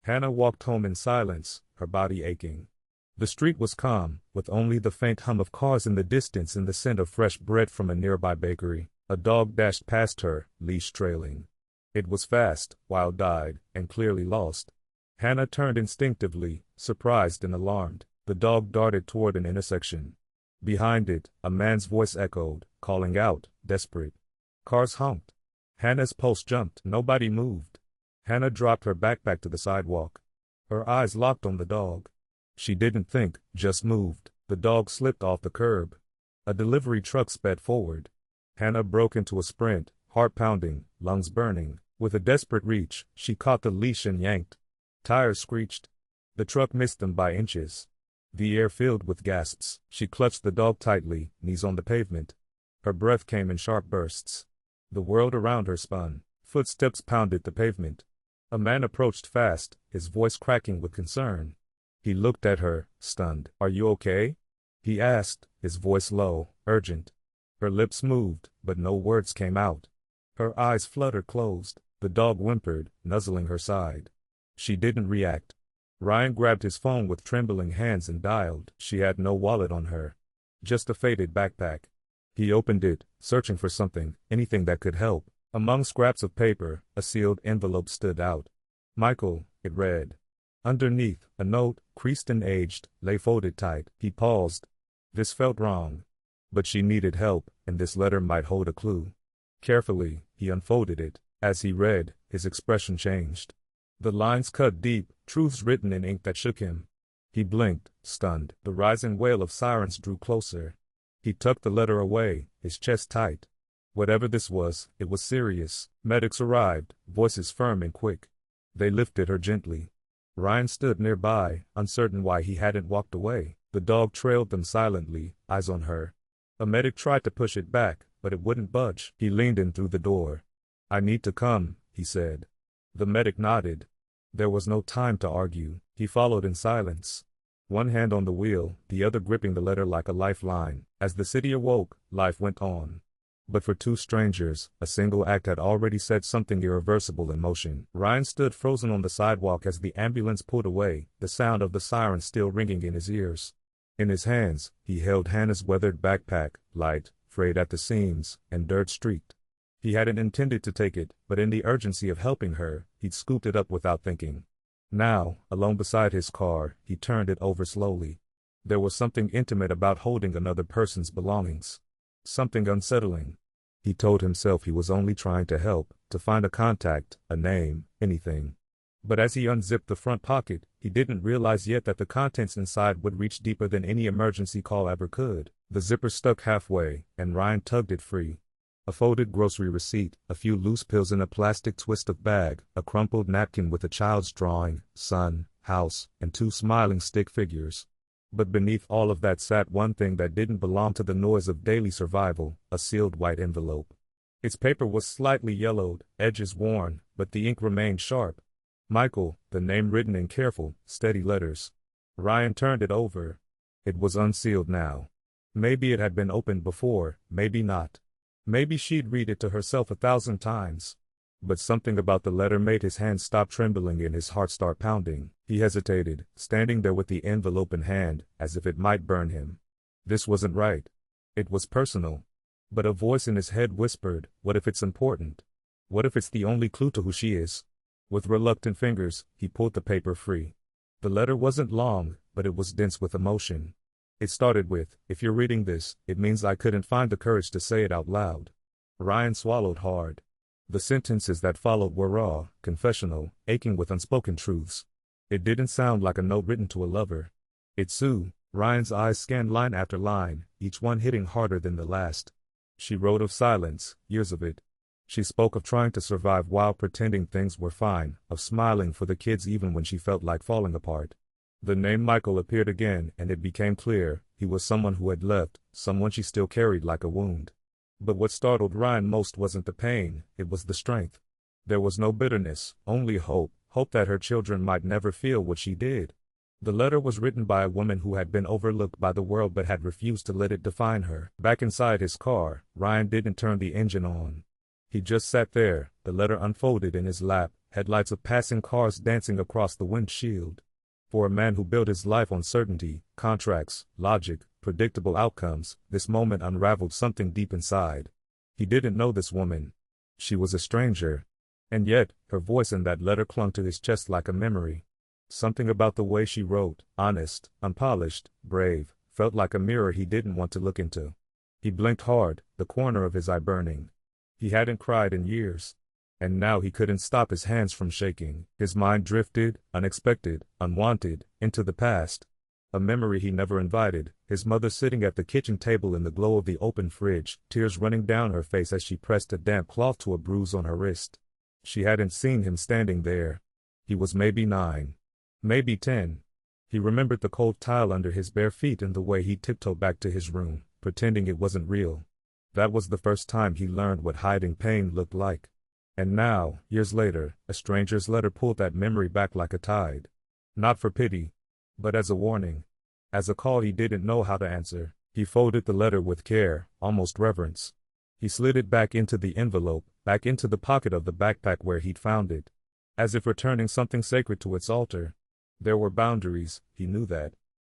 Hannah walked home in silence, her body aching. The street was calm, with only the faint hum of cars in the distance and the scent of fresh bread from a nearby bakery. A dog dashed past her, leash trailing. It was fast, wild-eyed, and clearly lost. Hannah turned instinctively, surprised and alarmed. The dog darted toward an intersection. Behind it, a man's voice echoed, calling out, desperate. Cars honked. Hannah's pulse jumped. Nobody moved. Hannah dropped her backpack to the sidewalk. Her eyes locked on the dog. She didn't think, just moved. The dog slipped off the curb. A delivery truck sped forward. Hannah broke into a sprint, heart pounding, lungs burning. With a desperate reach, she caught the leash and yanked. Tires screeched. The truck missed them by inches. The air filled with gasps. She clutched the dog tightly, knees on the pavement. Her breath came in sharp bursts. The world around her spun. Footsteps pounded the pavement. A man approached fast, his voice cracking with concern. He looked at her, stunned. "Are you okay?" he asked, his voice low, urgent. Her lips moved, but no words came out. Her eyes fluttered closed. The dog whimpered, nuzzling her side. She didn't react. Ryan grabbed his phone with trembling hands and dialed. She had no wallet on her. Just a faded backpack. He opened it, searching for something, anything that could help. Among scraps of paper, a sealed envelope stood out. "Michael," it read. Underneath, a note, creased and aged, lay folded tight. He paused. This felt wrong. But she needed help, and this letter might hold a clue. Carefully, he unfolded it. As he read, his expression changed. The lines cut deep, truths written in ink that shook him. He blinked, stunned. The rising wail of sirens drew closer. He tucked the letter away, his chest tight. Whatever this was, it was serious. Medics arrived, voices firm and quick. They lifted her gently. Ryan stood nearby, uncertain why he hadn't walked away. The dog trailed them silently, eyes on her. A medic tried to push it back, but it wouldn't budge. He leaned in through the door. "I need to come," he said. The medic nodded. There was no time to argue. He followed in silence. One hand on the wheel, the other gripping the letter like a lifeline. As the city awoke, life went on. But for two strangers, a single act had already set something irreversible in motion. Ryan stood frozen on the sidewalk as the ambulance pulled away, the sound of the siren still ringing in his ears. In his hands, he held Hannah's weathered backpack, light, frayed at the seams, and dirt-streaked. He hadn't intended to take it, but in the urgency of helping her, he'd scooped it up without thinking. Now, alone beside his car, he turned it over slowly. There was something intimate about holding another person's belongings. Something unsettling. He told himself he was only trying to help, to find a contact, a name, anything. But as he unzipped the front pocket, he didn't realize yet that the contents inside would reach deeper than any emergency call ever could. The zipper stuck halfway, and Ryan tugged it free. A folded grocery receipt, a few loose pills in a plastic twist of bag, a crumpled napkin with a child's drawing, son, house, and two smiling stick figures. But beneath all of that sat one thing that didn't belong to the noise of daily survival, a sealed white envelope. Its paper was slightly yellowed, edges worn, but the ink remained sharp. Michael, the name written in careful, steady letters. Ryan turned it over. It was unsealed now. Maybe it had been opened before, maybe not. Maybe she'd read it to herself 1,000 times. But something about the letter made his hands stop trembling and his heart start pounding. He hesitated, standing there with the envelope in hand, as if it might burn him. This wasn't right. It was personal. But a voice in his head whispered, what if it's important? What if it's the only clue to who she is? With reluctant fingers, he pulled the paper free. The letter wasn't long, but it was dense with emotion. It started with, "If you're reading this, it means I couldn't find the courage to say it out loud." Ryan swallowed hard. The sentences that followed were raw, confessional, aching with unspoken truths. It didn't sound like a note written to a lover. It Sue. Ryan's eyes scanned line after line, each one hitting harder than the last. She wrote of silence, years of it. She spoke of trying to survive while pretending things were fine, of smiling for the kids even when she felt like falling apart. The name Michael appeared again, and it became clear, he was someone who had left, someone she still carried like a wound. But what startled Ryan most wasn't the pain, it was the strength. There was no bitterness, only hope, hope that her children might never feel what she did. The letter was written by a woman who had been overlooked by the world but had refused to let it define her. Back inside his car, Ryan didn't turn the engine on. He just sat there, the letter unfolded in his lap, headlights of passing cars dancing across the windshield. For a man who built his life on certainty, contracts, logic, predictable outcomes, this moment unraveled something deep inside. He didn't know this woman. She was a stranger. And yet, her voice in that letter clung to his chest like a memory. Something about the way she wrote, honest, unpolished, brave, felt like a mirror he didn't want to look into. He blinked hard, the corner of his eye burning. He hadn't cried in years. And now he couldn't stop his hands from shaking. His mind drifted, unexpected, unwanted, into the past. A memory he never invited, his mother sitting at the kitchen table in the glow of the open fridge, tears running down her face as she pressed a damp cloth to a bruise on her wrist. She hadn't seen him standing there. He was maybe 9. Maybe 10. He remembered the cold tile under his bare feet and the way he tiptoed back to his room, pretending it wasn't real. That was the first time he learned what hiding pain looked like. And now, years later, a stranger's letter pulled that memory back like a tide. Not for pity, but as a warning. As a call he didn't know how to answer. He folded the letter with care, almost reverence. He slid it back into the envelope, back into the pocket of the backpack where he'd found it. As if returning something sacred to its altar. There were boundaries, he knew that.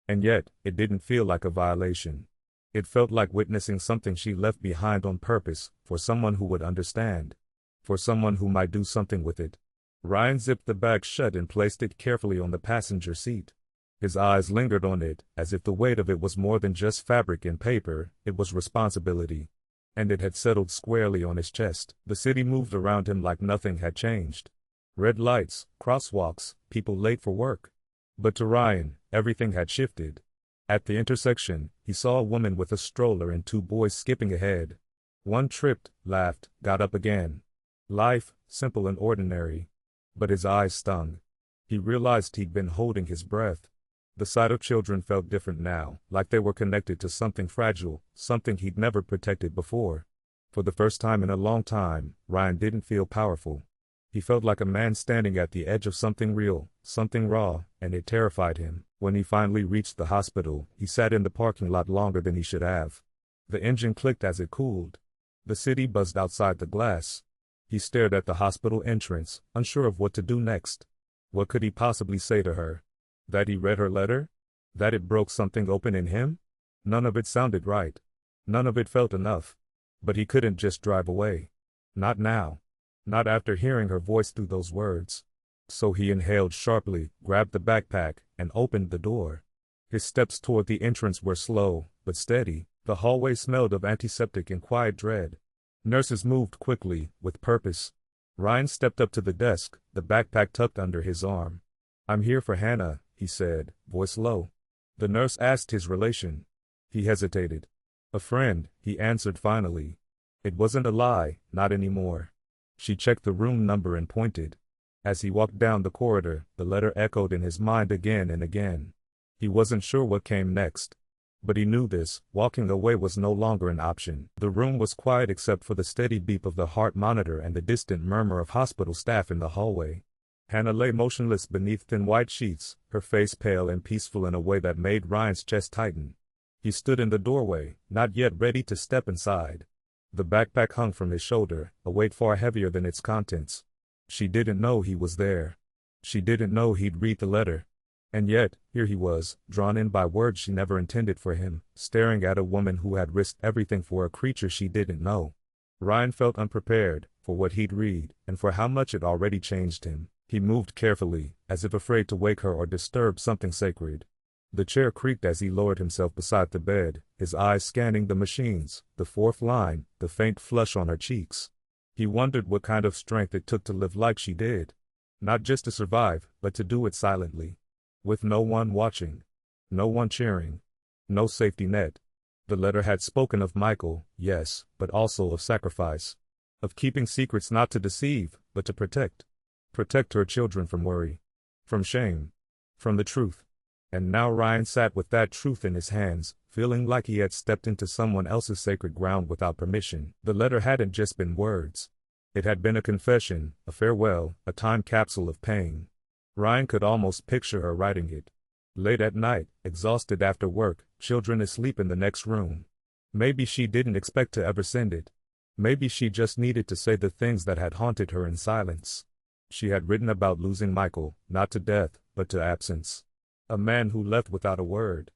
And yet, it didn't feel like a violation. It felt like witnessing something she left behind on purpose, for someone who would understand. For someone who might do something with it. Ryan zipped the bag shut and placed it carefully on the passenger seat. His eyes lingered on it, as if the weight of it was more than just fabric and paper, it was responsibility. And it had settled squarely on his chest. The city moved around him like nothing had changed. Red lights, crosswalks, people late for work. But to Ryan, everything had shifted. At the intersection, he saw a woman with a stroller and 2 boys skipping ahead. One tripped, laughed, got up again. Life, simple and ordinary. But his eyes stung. He realized he'd been holding his breath. The sight of children felt different now, like they were connected to something fragile, something he'd never protected before. For the first time in a long time, Ryan didn't feel powerful. He felt like a man standing at the edge of something real, something raw, and it terrified him. When he finally reached the hospital, he sat in the parking lot longer than he should have. The engine clicked as it cooled. The city buzzed outside the glass. He stared at the hospital entrance, unsure of what to do next. What could he possibly say to her? That he read her letter? That it broke something open in him? None of it sounded right. None of it felt enough. But he couldn't just drive away. Not now. Not after hearing her voice through those words. So he inhaled sharply, grabbed the backpack, and opened the door. His steps toward the entrance were slow, but steady. The hallway smelled of antiseptic and quiet dread. Nurses moved quickly, with purpose. Ryan stepped up to the desk, the backpack tucked under his arm. "I'm here for Hannah," he said, voice low. The nurse asked his relation. He hesitated. "A friend," he answered finally. It wasn't a lie, not anymore. She checked the room number and pointed. As he walked down the corridor, the letter echoed in his mind again and again. He wasn't sure what came next. But he knew this, walking away was no longer an option. The room was quiet except for the steady beep of the heart monitor and the distant murmur of hospital staff in the hallway. Hannah lay motionless beneath thin white sheets, her face pale and peaceful in a way that made Ryan's chest tighten. He stood in the doorway, not yet ready to step inside. The backpack hung from his shoulder, a weight far heavier than its contents. She didn't know he was there. She didn't know he'd read the letter. And yet, here he was, drawn in by words she never intended for him, staring at a woman who had risked everything for a creature she didn't know. Ryan felt unprepared, for what he'd read, and for how much it already changed him. He moved carefully, as if afraid to wake her or disturb something sacred. The chair creaked as he lowered himself beside the bed, his eyes scanning the machines, the fourth line, the faint flush on her cheeks. He wondered what kind of strength it took to live like she did. Not just to survive, but to do it silently. With no one watching. No one cheering. No safety net. The letter had spoken of Michael, yes, but also of sacrifice. Of keeping secrets not to deceive, but to protect. Protect her children from worry. From shame. From the truth. And now Ryan sat with that truth in his hands, feeling like he had stepped into someone else's sacred ground without permission. The letter hadn't just been words. It had been a confession, a farewell, a time capsule of pain. Ryan could almost picture her writing it. Late at night, exhausted after work, children asleep in the next room. Maybe she didn't expect to ever send it. Maybe she just needed to say the things that had haunted her in silence. She had written about losing Michael, not to death, but to absence. A man who left without a word.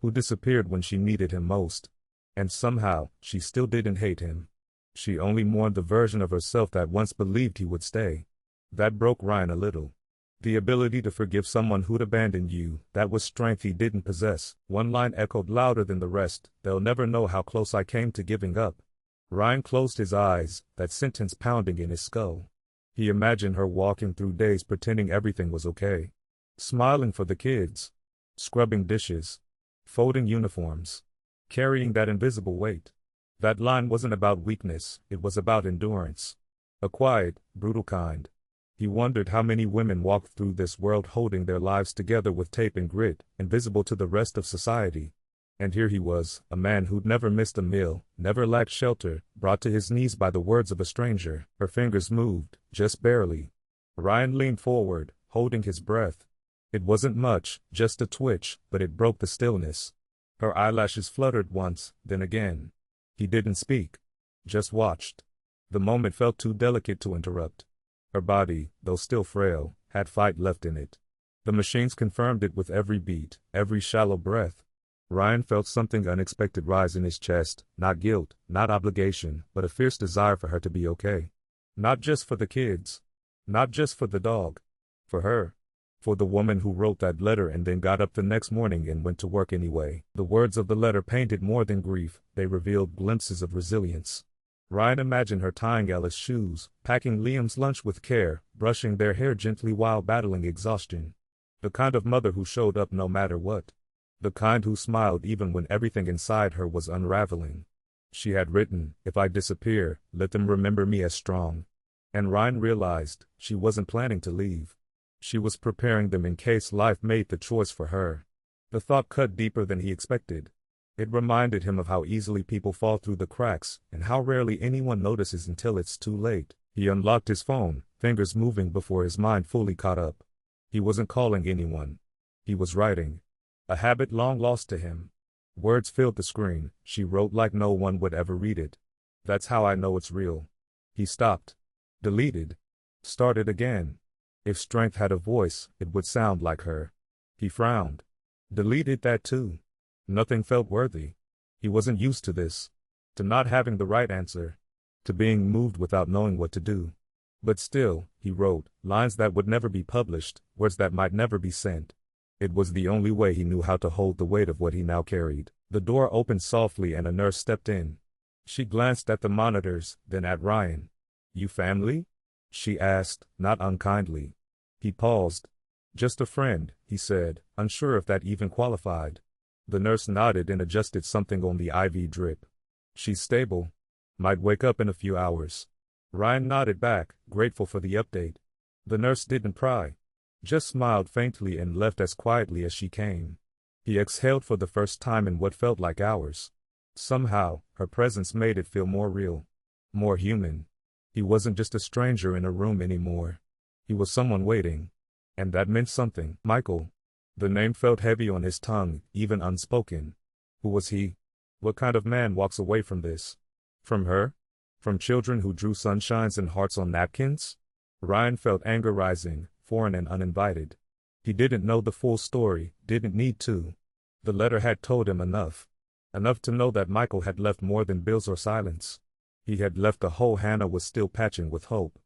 Who disappeared when she needed him most. And somehow, she still didn't hate him. She only mourned the version of herself that once believed he would stay. That broke Ryan a little. The ability to forgive someone who'd abandoned you, that was strength he didn't possess. One line echoed louder than the rest, "They'll never know how close I came to giving up." Ryan closed his eyes, that sentence pounding in his skull. He imagined her walking through days pretending everything was okay. Smiling for the kids. Scrubbing dishes. Folding uniforms. Carrying that invisible weight. That line wasn't about weakness, it was about endurance. A quiet, brutal kind. He wondered how many women walked through this world holding their lives together with tape and grit, invisible to the rest of society. And here he was, a man who'd never missed a meal, never lacked shelter, brought to his knees by the words of a stranger. Her fingers moved, just barely. Ryan leaned forward, holding his breath. It wasn't much, just a twitch, but it broke the stillness. Her eyelashes fluttered once, then again. He didn't speak. Just watched. The moment felt too delicate to interrupt. Her body, though still frail, had fight left in it. The machines confirmed it with every beat, every shallow breath. Ryan felt something unexpected rise in his chest, not guilt, not obligation, but a fierce desire for her to be okay. Not just for the kids. Not just for the dog. For her. For the woman who wrote that letter and then got up the next morning and went to work anyway. The words of the letter painted more than grief, they revealed glimpses of resilience. Ryan imagined her tying Alice's shoes, packing Liam's lunch with care, brushing their hair gently while battling exhaustion. The kind of mother who showed up no matter what. The kind who smiled even when everything inside her was unraveling. She had written, "If I disappear, let them remember me as strong." And Ryan realized, she wasn't planning to leave. She was preparing them in case life made the choice for her. The thought cut deeper than he expected. It reminded him of how easily people fall through the cracks, and how rarely anyone notices until it's too late. He unlocked his phone, fingers moving before his mind fully caught up. He wasn't calling anyone. He was writing. A habit long lost to him. Words filled the screen. She wrote like no one would ever read it. "That's how I know it's real." He stopped. Deleted. Started again. If strength had a voice, it would sound like her. He frowned. Deleted that too. Nothing felt worthy. He wasn't used to this. To not having the right answer. To being moved without knowing what to do. But still, he wrote, lines that would never be published, words that might never be sent. It was the only way he knew how to hold the weight of what he now carried. The door opened softly and a nurse stepped in. She glanced at the monitors, then at Ryan. "You family?" she asked, not unkindly. He paused. "Just a friend," he said, unsure if that even qualified. The nurse nodded and adjusted something on the IV drip. "She's stable. Might wake up in a few hours." Ryan nodded back, grateful for the update. The nurse didn't pry. Just smiled faintly and left as quietly as she came. He exhaled for the first time in what felt like hours. Somehow, her presence made it feel more real. More human. He wasn't just a stranger in a room anymore. He was someone waiting. And that meant something. Michael. The name felt heavy on his tongue, even unspoken. Who was he? What kind of man walks away from this? From her? From children who drew sunshines and hearts on napkins? Ryan felt anger rising, foreign and uninvited. He didn't know the full story, didn't need to. The letter had told him enough. Enough to know that Michael had left more than bills or silence. He had left a hole Hannah was still patching with hope.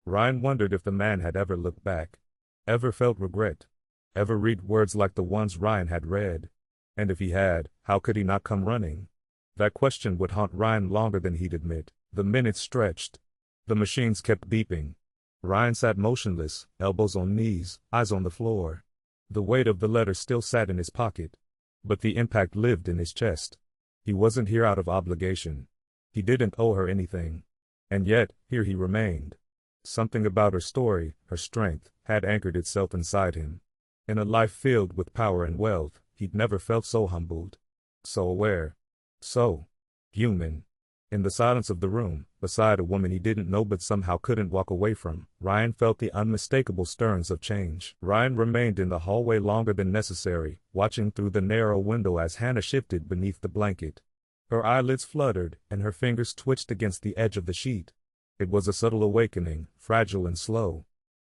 Ryan wondered if the man had ever looked back. Ever felt regret. Ever read words like the ones Ryan had read. And if he had, how could he not come running? That question would haunt Ryan longer than he'd admit. The minutes stretched. The machines kept beeping. Ryan sat motionless, elbows on knees, eyes on the floor. The weight of the letter still sat in his pocket. But the impact lived in his chest. He wasn't here out of obligation. He didn't owe her anything. And yet, here he remained. Something about her story, her strength, had anchored itself inside him. In a life filled with power and wealth, he'd never felt so humbled. So aware. So human. In the silence of the room, beside a woman he didn't know but somehow couldn't walk away from, Ryan felt the unmistakable stirrings of change. Ryan remained in the hallway longer than necessary, watching through the narrow window as Hannah shifted beneath the blanket. Her eyelids fluttered, and her fingers twitched against the edge of the sheet. It was a subtle awakening, fragile and slow.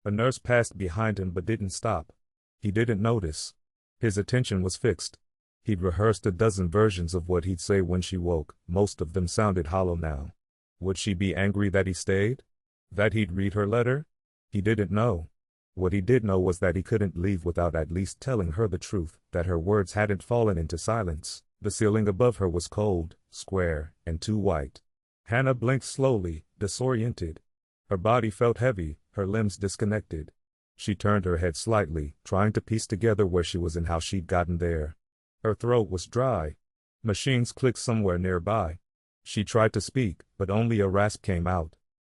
A nurse passed behind him but didn't stop. He didn't notice. His attention was fixed. He'd rehearsed a dozen versions of what he'd say when she woke. Most of them sounded hollow now. Would she be angry that he stayed? That he'd read her letter? He didn't know. What he did know was that he couldn't leave without at least telling her the truth, that her words hadn't fallen into silence. The ceiling above her was cold, square, and too white. Hannah blinked slowly, disoriented. Her body felt heavy, her limbs disconnected. She turned her head slightly, trying to piece together where she was and how she'd gotten there. Her throat was dry. Machines clicked somewhere nearby. She tried to speak, but only a rasp came out.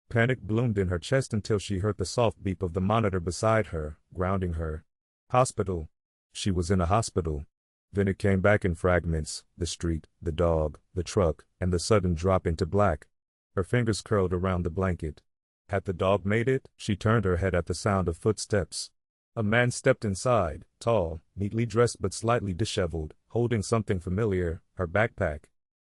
Panic bloomed in her chest until she heard the soft beep of the monitor beside her, grounding her. Hospital. She was in a hospital. Then it came back in fragments, the street, the dog, the truck, and the sudden drop into black. Her fingers curled around the blanket. Had the dog made it? She turned her head at the sound of footsteps. A man stepped inside, tall, neatly dressed but slightly disheveled, holding something familiar, her backpack.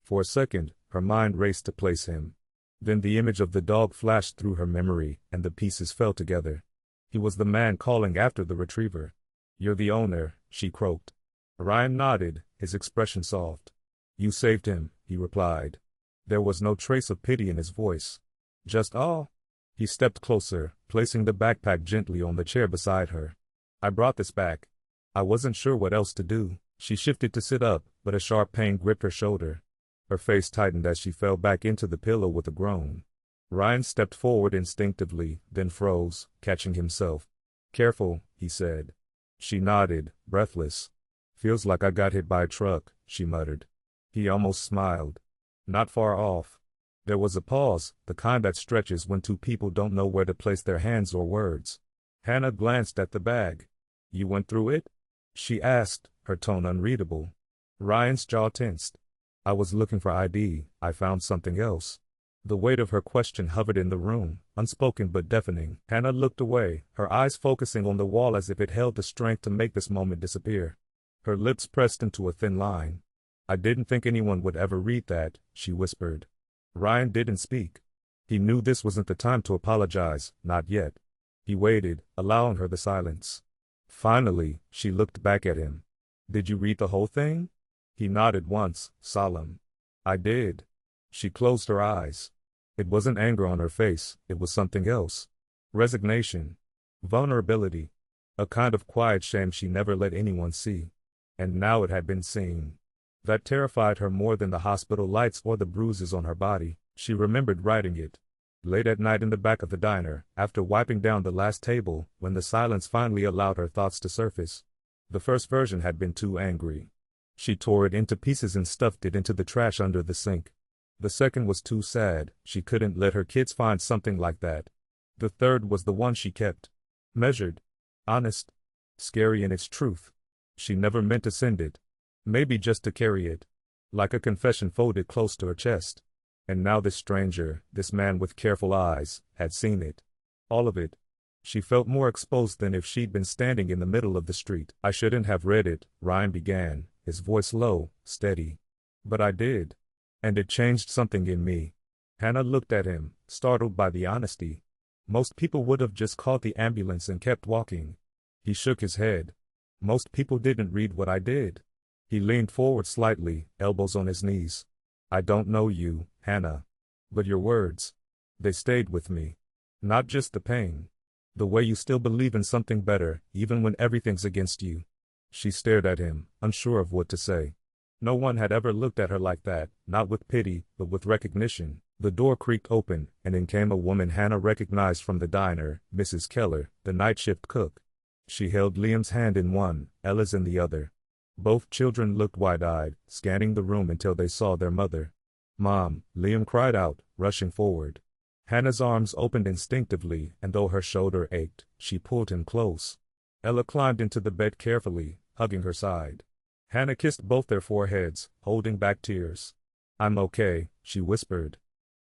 For a second, her mind raced to place him. Then the image of the dog flashed through her memory, and the pieces fell together. He was the man calling after the retriever. "You're the owner," she croaked. Ryan nodded, his expression soft. "You saved him," he replied. There was no trace of pity in his voice. Just awe. He stepped closer, placing the backpack gently on the chair beside her. "I brought this back. I wasn't sure what else to do." She shifted to sit up, but a sharp pain gripped her shoulder. Her face tightened as she fell back into the pillow with a groan. Ryan stepped forward instinctively, then froze, catching himself. "Careful," he said. She nodded, breathless. "Feels like I got hit by a truck," she muttered. He almost smiled. Not far off. There was a pause, the kind that stretches when two people don't know where to place their hands or words. Hannah glanced at the bag. "You went through it?" she asked, her tone unreadable. Ryan's jaw tensed. "I was looking for ID, I found something else." The weight of her question hovered in the room, unspoken but deafening. Hannah looked away, her eyes focusing on the wall as if it held the strength to make this moment disappear. Her lips pressed into a thin line. "I didn't think anyone would ever read that," she whispered. Ryan didn't speak. He knew this wasn't the time to apologize, not yet. He waited, allowing her the silence. Finally, she looked back at him. "Did you read the whole thing?" He nodded once, solemn. "I did." She closed her eyes. It wasn't anger on her face, it was something else. Resignation. Vulnerability. A kind of quiet shame she never let anyone see. And now it had been seen. That terrified her more than the hospital lights or the bruises on her body. She remembered writing it. Late at night in the back of the diner, after wiping down the last table, when the silence finally allowed her thoughts to surface. The first version had been too angry. She tore it into pieces and stuffed it into the trash under the sink. The second was too sad, she couldn't let her kids find something like that. The third was the one she kept. Measured. Honest. Scary in its truth. She never meant to send it. Maybe just to carry it. Like a confession folded close to her chest. And now this stranger, this man with careful eyes, had seen it. All of it. She felt more exposed than if she'd been standing in the middle of the street. "I shouldn't have read it," Ryan began, his voice low, steady. "But I did. And it changed something in me." Hannah looked at him, startled by the honesty. Most people would have just called the ambulance and kept walking. He shook his head. "Most people didn't read what I did." He leaned forward slightly, elbows on his knees. "I don't know you, Hannah. But your words. They stayed with me. Not just the pain. The way you still believe in something better, even when everything's against you." She stared at him, unsure of what to say. No one had ever looked at her like that, not with pity, but with recognition. The door creaked open, and in came a woman Hannah recognized from the diner, Mrs. Keller, the night shift cook. She held Liam's hand in one, Ella's in the other. Both children looked wide-eyed, scanning the room until they saw their mother. "Mom," Liam cried out, rushing forward. Hannah's arms opened instinctively, and though her shoulder ached, she pulled him close. Ella climbed into the bed carefully, hugging her side. Hannah kissed both their foreheads, holding back tears. "I'm okay," she whispered.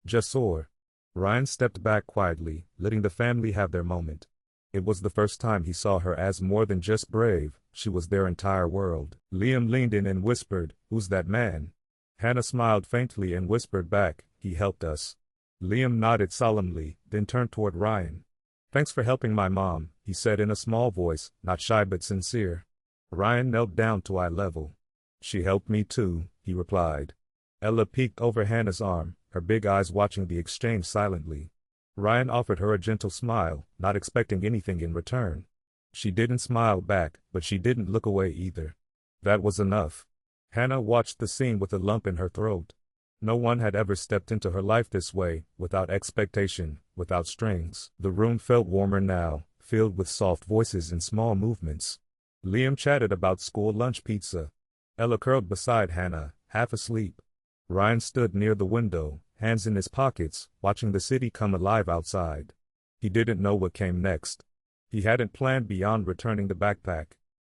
"Just sore." Ryan stepped back quietly, letting the family have their moment. It was the first time he saw her as more than just brave, she was their entire world. Liam leaned in and whispered, "Who's that man?" Hannah smiled faintly and whispered back, "He helped us." Liam nodded solemnly, then turned toward Ryan. Thanks for helping my mom, he said in a small voice, not shy but sincere. Ryan knelt down to eye level. She helped me too, he replied. Ella peeked over Hannah's arm, her big eyes watching the exchange silently. Ryan offered her a gentle smile, not expecting anything in return. She didn't smile back, but she didn't look away either. That was enough. Hannah watched the scene with a lump in her throat. No one had ever stepped into her life this way, without expectation, without strings. The room felt warmer now, filled with soft voices and small movements. Liam chatted about school lunch pizza. Ella curled beside Hannah, half asleep. Ryan stood near the window, hands in his pockets, watching the city come alive outside. He didn't know what came next. He hadn't planned beyond returning the backpack.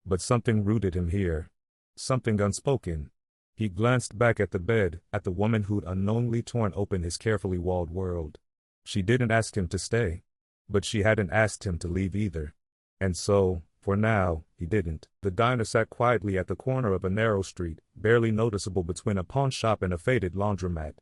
But something rooted him here. Something unspoken. He glanced back at the bed, at the woman who'd unknowingly torn open his carefully walled world. She didn't ask him to stay. But she hadn't asked him to leave either. And so, for now, he didn't. The diner sat quietly at the corner of a narrow street, barely noticeable between a pawn shop and a faded laundromat.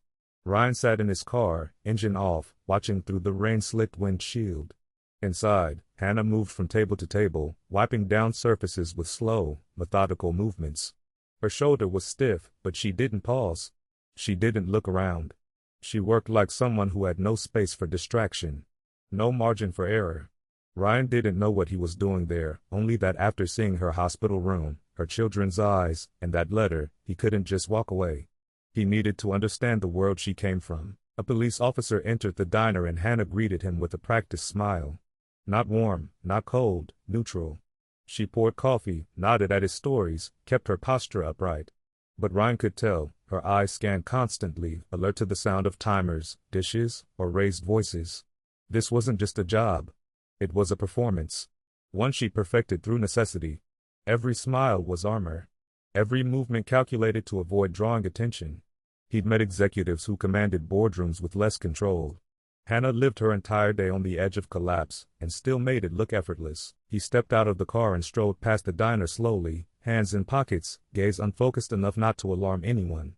Ryan sat in his car, engine off, watching through the rain-slicked windshield. Inside, Hannah moved from table to table, wiping down surfaces with slow, methodical movements. Her shoulder was stiff, but she didn't pause. She didn't look around. She worked like someone who had no space for distraction. No margin for error. Ryan didn't know what he was doing there, only that after seeing her hospital room, her children's eyes, and that letter, he couldn't just walk away. He needed to understand the world she came from. A police officer entered the diner and Hannah greeted him with a practiced smile. Not warm, not cold, neutral. She poured coffee, nodded at his stories, kept her posture upright. But Ryan could tell, her eyes scanned constantly, alert to the sound of timers, dishes, or raised voices. This wasn't just a job. It was a performance. One she perfected through necessity. Every smile was armor. Every movement calculated to avoid drawing attention. He'd met executives who commanded boardrooms with less control. Hannah lived her entire day on the edge of collapse, and still made it look effortless. He stepped out of the car and strode past the diner slowly, hands in pockets, gaze unfocused enough not to alarm anyone.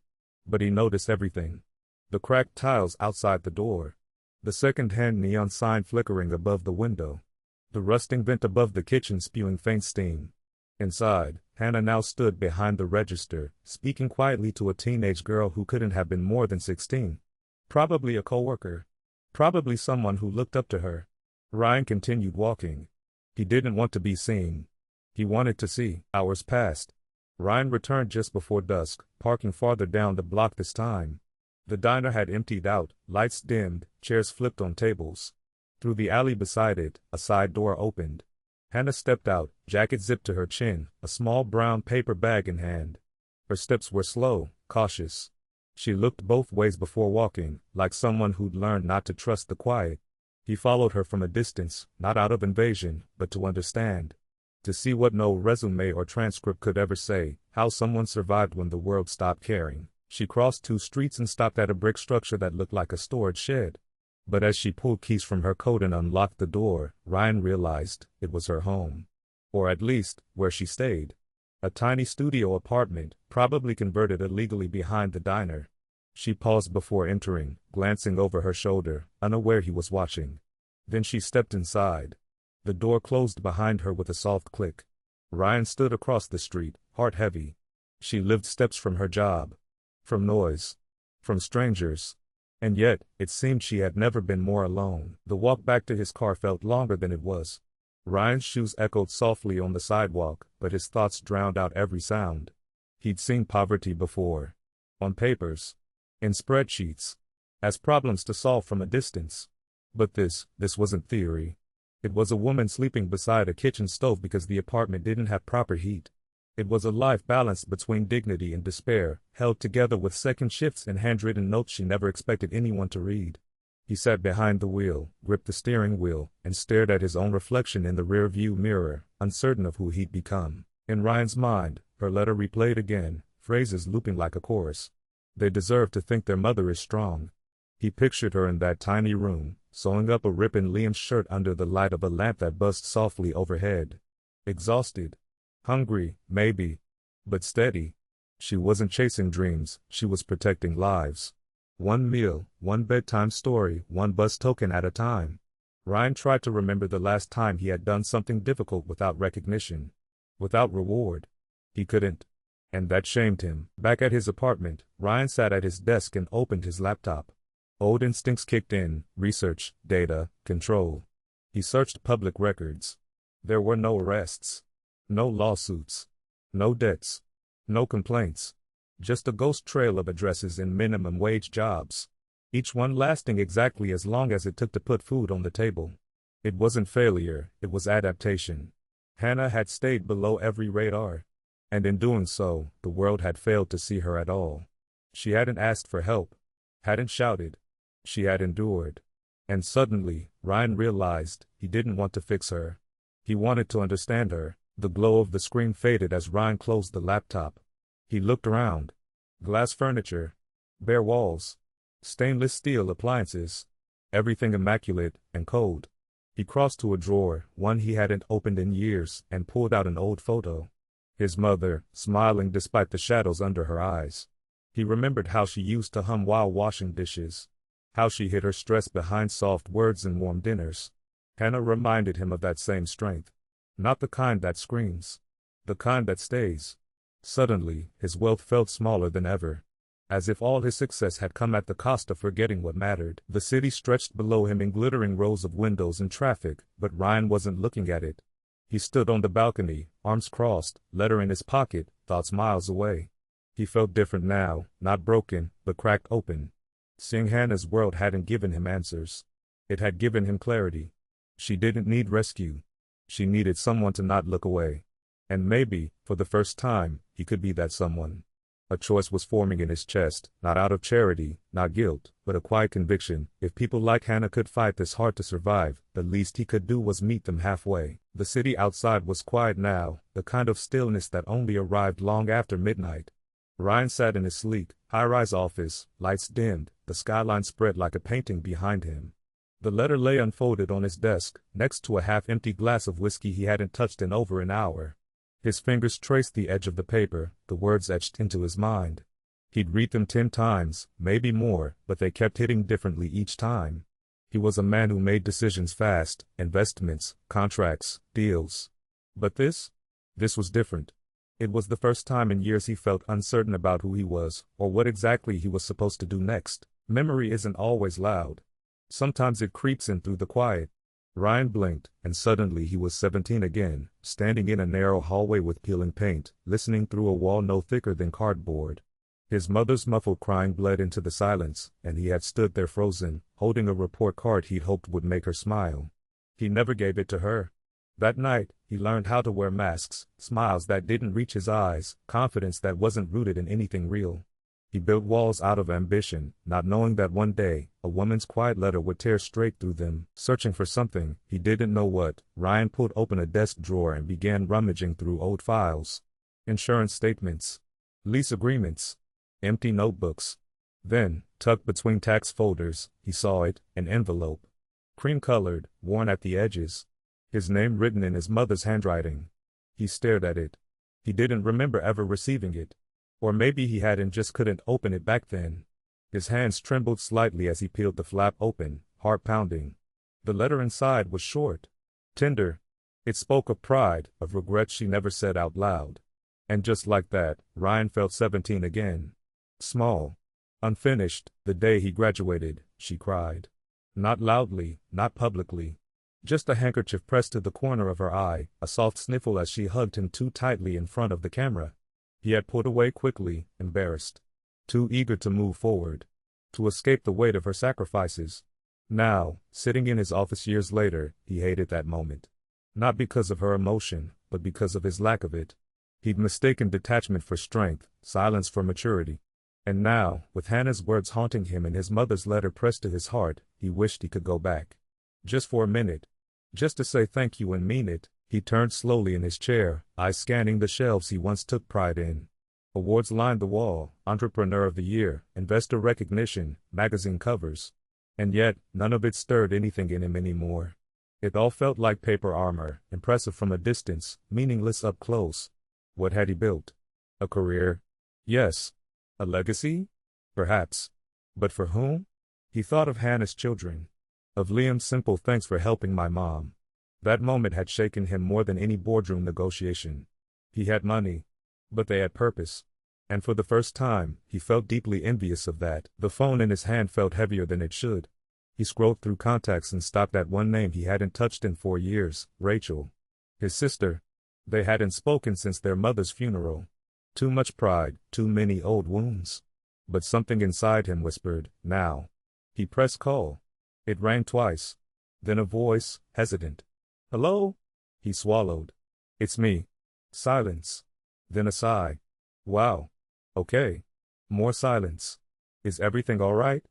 But he noticed everything. The cracked tiles outside the door. The second-hand neon sign flickering above the window. The rusting vent above the kitchen spewing faint steam. Inside, Hannah now stood behind the register, speaking quietly to a teenage girl who couldn't have been more than 16. Probably a coworker. Probably someone who looked up to her. Ryan continued walking. He didn't want to be seen. He wanted to see. Hours passed. Ryan returned just before dusk, parking farther down the block this time. The diner had emptied out, lights dimmed, chairs flipped on tables. Through the alley beside it, a side door opened. Hannah stepped out, jacket zipped to her chin, a small brown paper bag in hand. Her steps were slow, cautious. She looked both ways before walking, like someone who'd learned not to trust the quiet. He followed her from a distance, not out of invasion, but to understand. To see what no resume or transcript could ever say, how someone survived when the world stopped caring. She crossed 2 streets and stopped at a brick structure that looked like a storage shed. But as she pulled keys from her coat and unlocked the door, Ryan realized it was her home. Or at least, where she stayed. A tiny studio apartment, probably converted illegally behind the diner. She paused before entering, glancing over her shoulder, unaware he was watching. Then she stepped inside. The door closed behind her with a soft click. Ryan stood across the street, heart heavy. She lived steps from her job. From noise. From strangers. And yet, it seemed she had never been more alone. The walk back to his car felt longer than it was. Ryan's shoes echoed softly on the sidewalk, but his thoughts drowned out every sound. He'd seen poverty before. On papers. In spreadsheets. As problems to solve from a distance. But this wasn't theory. It was a woman sleeping beside a kitchen stove because the apartment didn't have proper heat. It was a life balanced between dignity and despair, held together with second shifts and handwritten notes she never expected anyone to read. He sat behind the wheel, gripped the steering wheel, and stared at his own reflection in the rear-view mirror, uncertain of who he'd become. In Ryan's mind, her letter replayed again, phrases looping like a chorus. They deserve to think their mother is strong. He pictured her in that tiny room, sewing up a rip in Liam's shirt under the light of a lamp that buzzed softly overhead. Exhausted. Hungry, maybe. But steady. She wasn't chasing dreams, she was protecting lives. One meal, one bedtime story, one bus token at a time. Ryan tried to remember the last time he had done something difficult without recognition, without reward. He couldn't. And that shamed him. Back at his apartment, Ryan sat at his desk and opened his laptop. Old instincts kicked in: research, data, control. He searched public records. There were no arrests, no lawsuits, no debts, no complaints. Just a ghost trail of addresses in minimum wage jobs, each one lasting exactly as long as it took to put food on the table. It wasn't failure, it was adaptation. Hannah had stayed below every radar. And in doing so, the world had failed to see her at all. She hadn't asked for help, hadn't shouted. She had endured. And suddenly, Ryan realized he didn't want to fix her. He wanted to understand her. The glow of the screen faded as Ryan closed the laptop. He looked around. Glass furniture, bare walls, stainless steel appliances, everything immaculate and cold. He crossed to a drawer, one he hadn't opened in years, and pulled out an old photo. His mother, smiling despite the shadows under her eyes. He remembered how she used to hum while washing dishes, how she hid her stress behind soft words and warm dinners. Hannah reminded him of that same strength. Not the kind that screams, the kind that stays. Suddenly, his wealth felt smaller than ever, as if all his success had come at the cost of forgetting what mattered. The city stretched below him in glittering rows of windows and traffic, but Ryan wasn't looking at it. He stood on the balcony, arms crossed, letter in his pocket, thoughts miles away. He felt different now, not broken, but cracked open. Seeing Hannah's world hadn't given him answers. It had given him clarity. She didn't need rescue. She needed someone to not look away. And maybe, for the first time, he could be that someone. A choice was forming in his chest, not out of charity, not guilt, but a quiet conviction. If people like Hannah could fight this hard to survive, the least he could do was meet them halfway. The city outside was quiet now, the kind of stillness that only arrived long after midnight. Ryan sat in his sleek, high-rise office, lights dimmed, the skyline spread like a painting behind him. The letter lay unfolded on his desk, next to a half-empty glass of whiskey he hadn't touched in over an hour. His fingers traced the edge of the paper, the words etched into his mind. He'd read them 10 times, maybe more, but they kept hitting differently each time. He was a man who made decisions fast: investments, contracts, deals. But this was different. It was the first time in years he felt uncertain about who he was, or what exactly he was supposed to do next. Memory isn't always loud. Sometimes it creeps in through the quiet. Ryan blinked, and suddenly he was 17 again, standing in a narrow hallway with peeling paint, listening through a wall no thicker than cardboard. His mother's muffled crying bled into the silence, and he had stood there frozen, holding a report card he'd hoped would make her smile. He never gave it to her. That night, he learned how to wear masks, smiles that didn't reach his eyes, confidence that wasn't rooted in anything real. He built walls out of ambition, not knowing that one day, a woman's quiet letter would tear straight through them. Searching for something, he didn't know what, Ryan pulled open a desk drawer and began rummaging through old files. Insurance statements, lease agreements, empty notebooks. Then, tucked between tax folders, he saw it, an envelope. Cream-colored, worn at the edges. His name written in his mother's handwriting. He stared at it. He didn't remember ever receiving it. Or maybe he had and just couldn't open it back then. His hands trembled slightly as he peeled the flap open, heart pounding. The letter inside was short, tender. It spoke of pride, of regret she never said out loud. And just like that, Ryan felt 17 again. Small. Unfinished. The day he graduated, she cried. Not loudly, not publicly. Just a handkerchief pressed to the corner of her eye, a soft sniffle as she hugged him too tightly in front of the camera. He had pulled away quickly, embarrassed. Too eager to move forward. To escape the weight of her sacrifices. Now, sitting in his office years later, he hated that moment. Not because of her emotion, but because of his lack of it. He'd mistaken detachment for strength, silence for maturity. And now, with Hannah's words haunting him and his mother's letter pressed to his heart, he wished he could go back. Just for a minute. Just to say thank you and mean it. He turned slowly in his chair, eyes scanning the shelves he once took pride in. Awards lined the wall: Entrepreneur of the Year, Investor Recognition, magazine covers. And yet, none of it stirred anything in him anymore. It all felt like paper armor, impressive from a distance, meaningless up close. What had he built? A career? Yes. A legacy? Perhaps. But for whom? He thought of Hannah's children. Of Liam's simple thanks for helping my mom. That moment had shaken him more than any boardroom negotiation. He had money, but they had purpose. And for the first time, he felt deeply envious of that. The phone in his hand felt heavier than it should. He scrolled through contacts and stopped at one name he hadn't touched in 4 years, Rachel. His sister. They hadn't spoken since their mother's funeral. Too much pride, too many old wounds. But something inside him whispered, now. He pressed call. It rang twice. Then a voice, hesitant. Hello? He swallowed. It's me. Silence. Then a sigh. Wow. Okay. More silence. Is everything all right?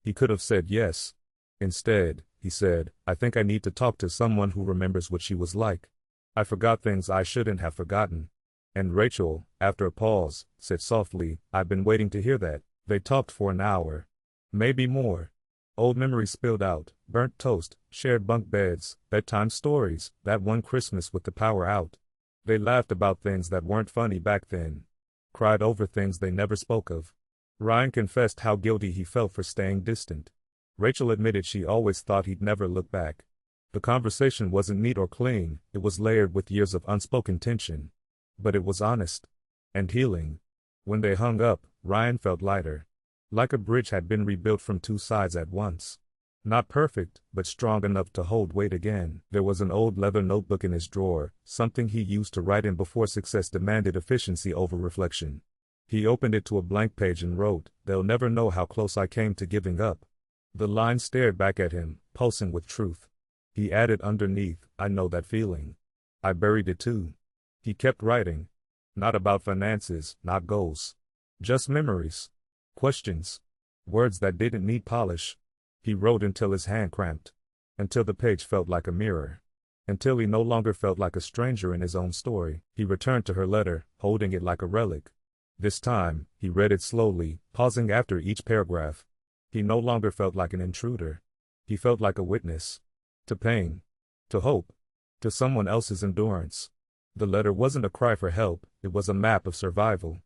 He could have said yes. Instead, he said, I think I need to talk to someone who remembers what she was like. I forgot things I shouldn't have forgotten. And Rachel, after a pause, said softly, I've been waiting to hear that. They talked for an hour. Maybe more. Old memories spilled out, burnt toast, shared bunk beds, bedtime stories, that one Christmas with the power out. They laughed about things that weren't funny back then. Cried over things they never spoke of. Ryan confessed how guilty he felt for staying distant. Rachel admitted she always thought he'd never look back. The conversation wasn't neat or clean, it was layered with years of unspoken tension. But it was honest. And healing. When they hung up, Ryan felt lighter. Like a bridge had been rebuilt from two sides at once. Not perfect, but strong enough to hold weight again. There was an old leather notebook in his drawer, something he used to write in before success demanded efficiency over reflection. He opened it to a blank page and wrote, They'll never know how close I came to giving up. The line stared back at him, pulsing with truth. He added underneath, I know that feeling. I buried it too. He kept writing. Not about finances, not goals. Just memories. Questions. Words that didn't need polish. He wrote until his hand cramped. Until the page felt like a mirror. Until he no longer felt like a stranger in his own story. He returned to her letter, holding it like a relic. This time, he read it slowly, pausing after each paragraph. He no longer felt like an intruder. He felt like a witness. To pain. To hope. To someone else's endurance. The letter wasn't a cry for help, it was a map of survival.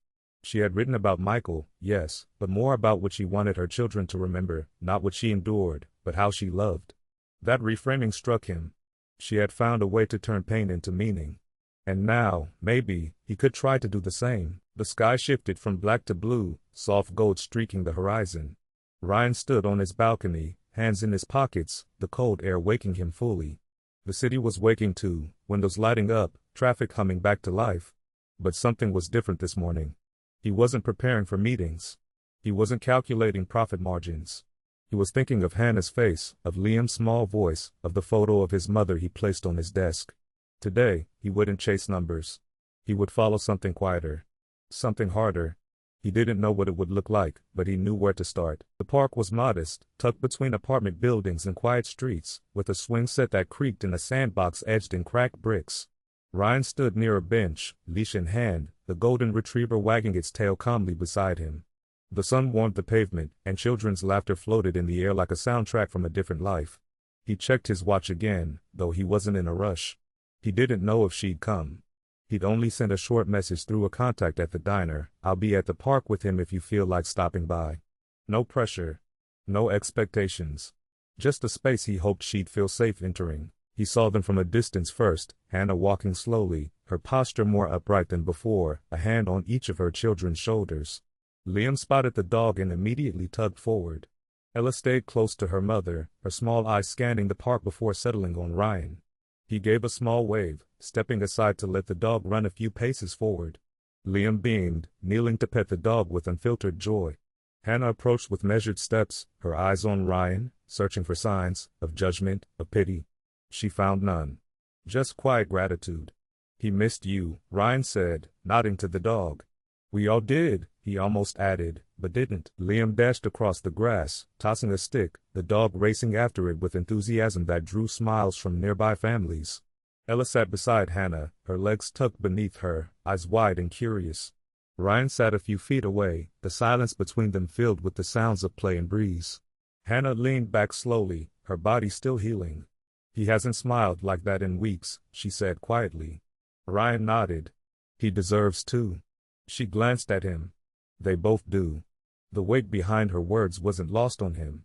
She had written about Michael, yes, but more about what she wanted her children to remember, not what she endured, but how she loved. That reframing struck him. She had found a way to turn pain into meaning. And now, maybe, he could try to do the same. The sky shifted from black to blue, soft gold streaking the horizon. Ryan stood on his balcony, hands in his pockets, the cold air waking him fully. The city was waking too, windows lighting up, traffic humming back to life. But something was different this morning. He wasn't preparing for meetings. He wasn't calculating profit margins. He was thinking of Hannah's face, of Liam's small voice, of the photo of his mother he placed on his desk. Today, he wouldn't chase numbers. He would follow something quieter. Something harder. He didn't know what it would look like, but he knew where to start. The park was modest, tucked between apartment buildings and quiet streets, with a swing set that creaked and a sandbox edged in cracked bricks. Ryan stood near a bench, leash in hand, the golden retriever wagging its tail calmly beside him. The sun warmed the pavement, and children's laughter floated in the air like a soundtrack from a different life. He checked his watch again, though he wasn't in a rush. He didn't know if she'd come. He'd only sent a short message through a contact at the diner, I'll be at the park with him if you feel like stopping by. No pressure. No expectations. Just a space he hoped she'd feel safe entering. He saw them from a distance first, Hannah walking slowly, her posture more upright than before, a hand on each of her children's shoulders. Liam spotted the dog and immediately tugged forward. Ella stayed close to her mother, her small eyes scanning the park before settling on Ryan. He gave a small wave, stepping aside to let the dog run a few paces forward. Liam beamed, kneeling to pet the dog with unfiltered joy. Hannah approached with measured steps, her eyes on Ryan, searching for signs of judgment, of pity. She found none. Just quiet gratitude. He missed you, Ryan said, nodding to the dog. We all did, he almost added, but didn't. Liam dashed across the grass, tossing a stick, the dog racing after it with enthusiasm that drew smiles from nearby families. Ella sat beside Hannah, her legs tucked beneath her, eyes wide and curious. Ryan sat a few feet away, the silence between them filled with the sounds of play and breeze. Hannah leaned back slowly, her body still healing. He hasn't smiled like that in weeks, she said quietly. Ryan nodded. He deserves to. She glanced at him. They both do. The weight behind her words wasn't lost on him.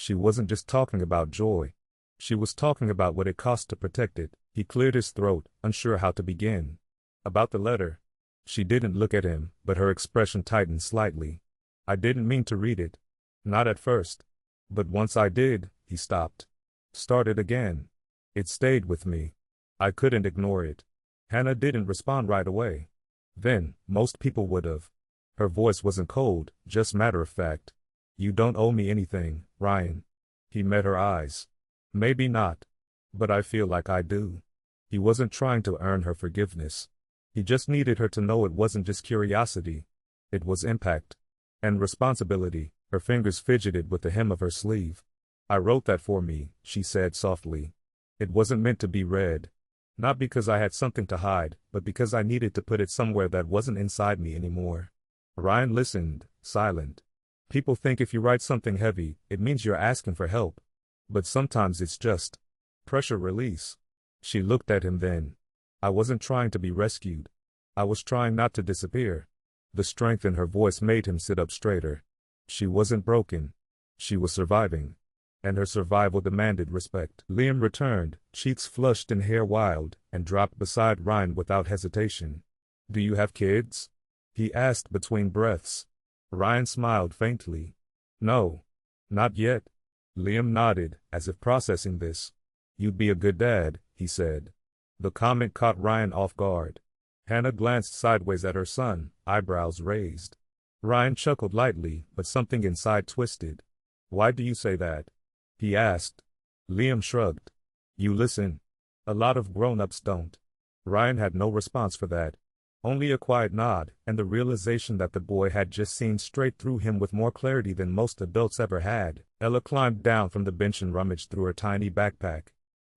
She wasn't just talking about joy. She was talking about what it cost to protect it. He cleared his throat, unsure how to begin. About the letter. She didn't look at him, but her expression tightened slightly. I didn't mean to read it. Not at first. But once I did, he stopped. Started again. It stayed with me. I couldn't ignore it. Hannah didn't respond right away. Then, most people would have. Her voice wasn't cold, just matter of fact. You don't owe me anything, Ryan. He met her eyes. Maybe not. But I feel like I do. He wasn't trying to earn her forgiveness. He just needed her to know it wasn't just curiosity. It was impact. And responsibility. Her fingers fidgeted with the hem of her sleeve. I wrote that for me, she said softly. It wasn't meant to be read. Not because I had something to hide, but because I needed to put it somewhere that wasn't inside me anymore. Ryan listened, silent. People think if you write something heavy, it means you're asking for help. But sometimes it's just pressure release. She looked at him then. I wasn't trying to be rescued. I was trying not to disappear. The strength in her voice made him sit up straighter. She wasn't broken. She was surviving. And her survival demanded respect. Liam returned, cheeks flushed and hair wild, and dropped beside Ryan without hesitation. Do you have kids? He asked between breaths. Ryan smiled faintly. No. Not yet. Liam nodded, as if processing this. You'd be a good dad, he said. The comment caught Ryan off guard. Hannah glanced sideways at her son, eyebrows raised. Ryan chuckled lightly, but something inside twisted. Why do you say that? He asked. Liam shrugged. You listen. A lot of grown-ups don't. Ryan had no response for that. Only a quiet nod, and the realization that the boy had just seen straight through him with more clarity than most adults ever had. Ella climbed down from the bench and rummaged through her tiny backpack.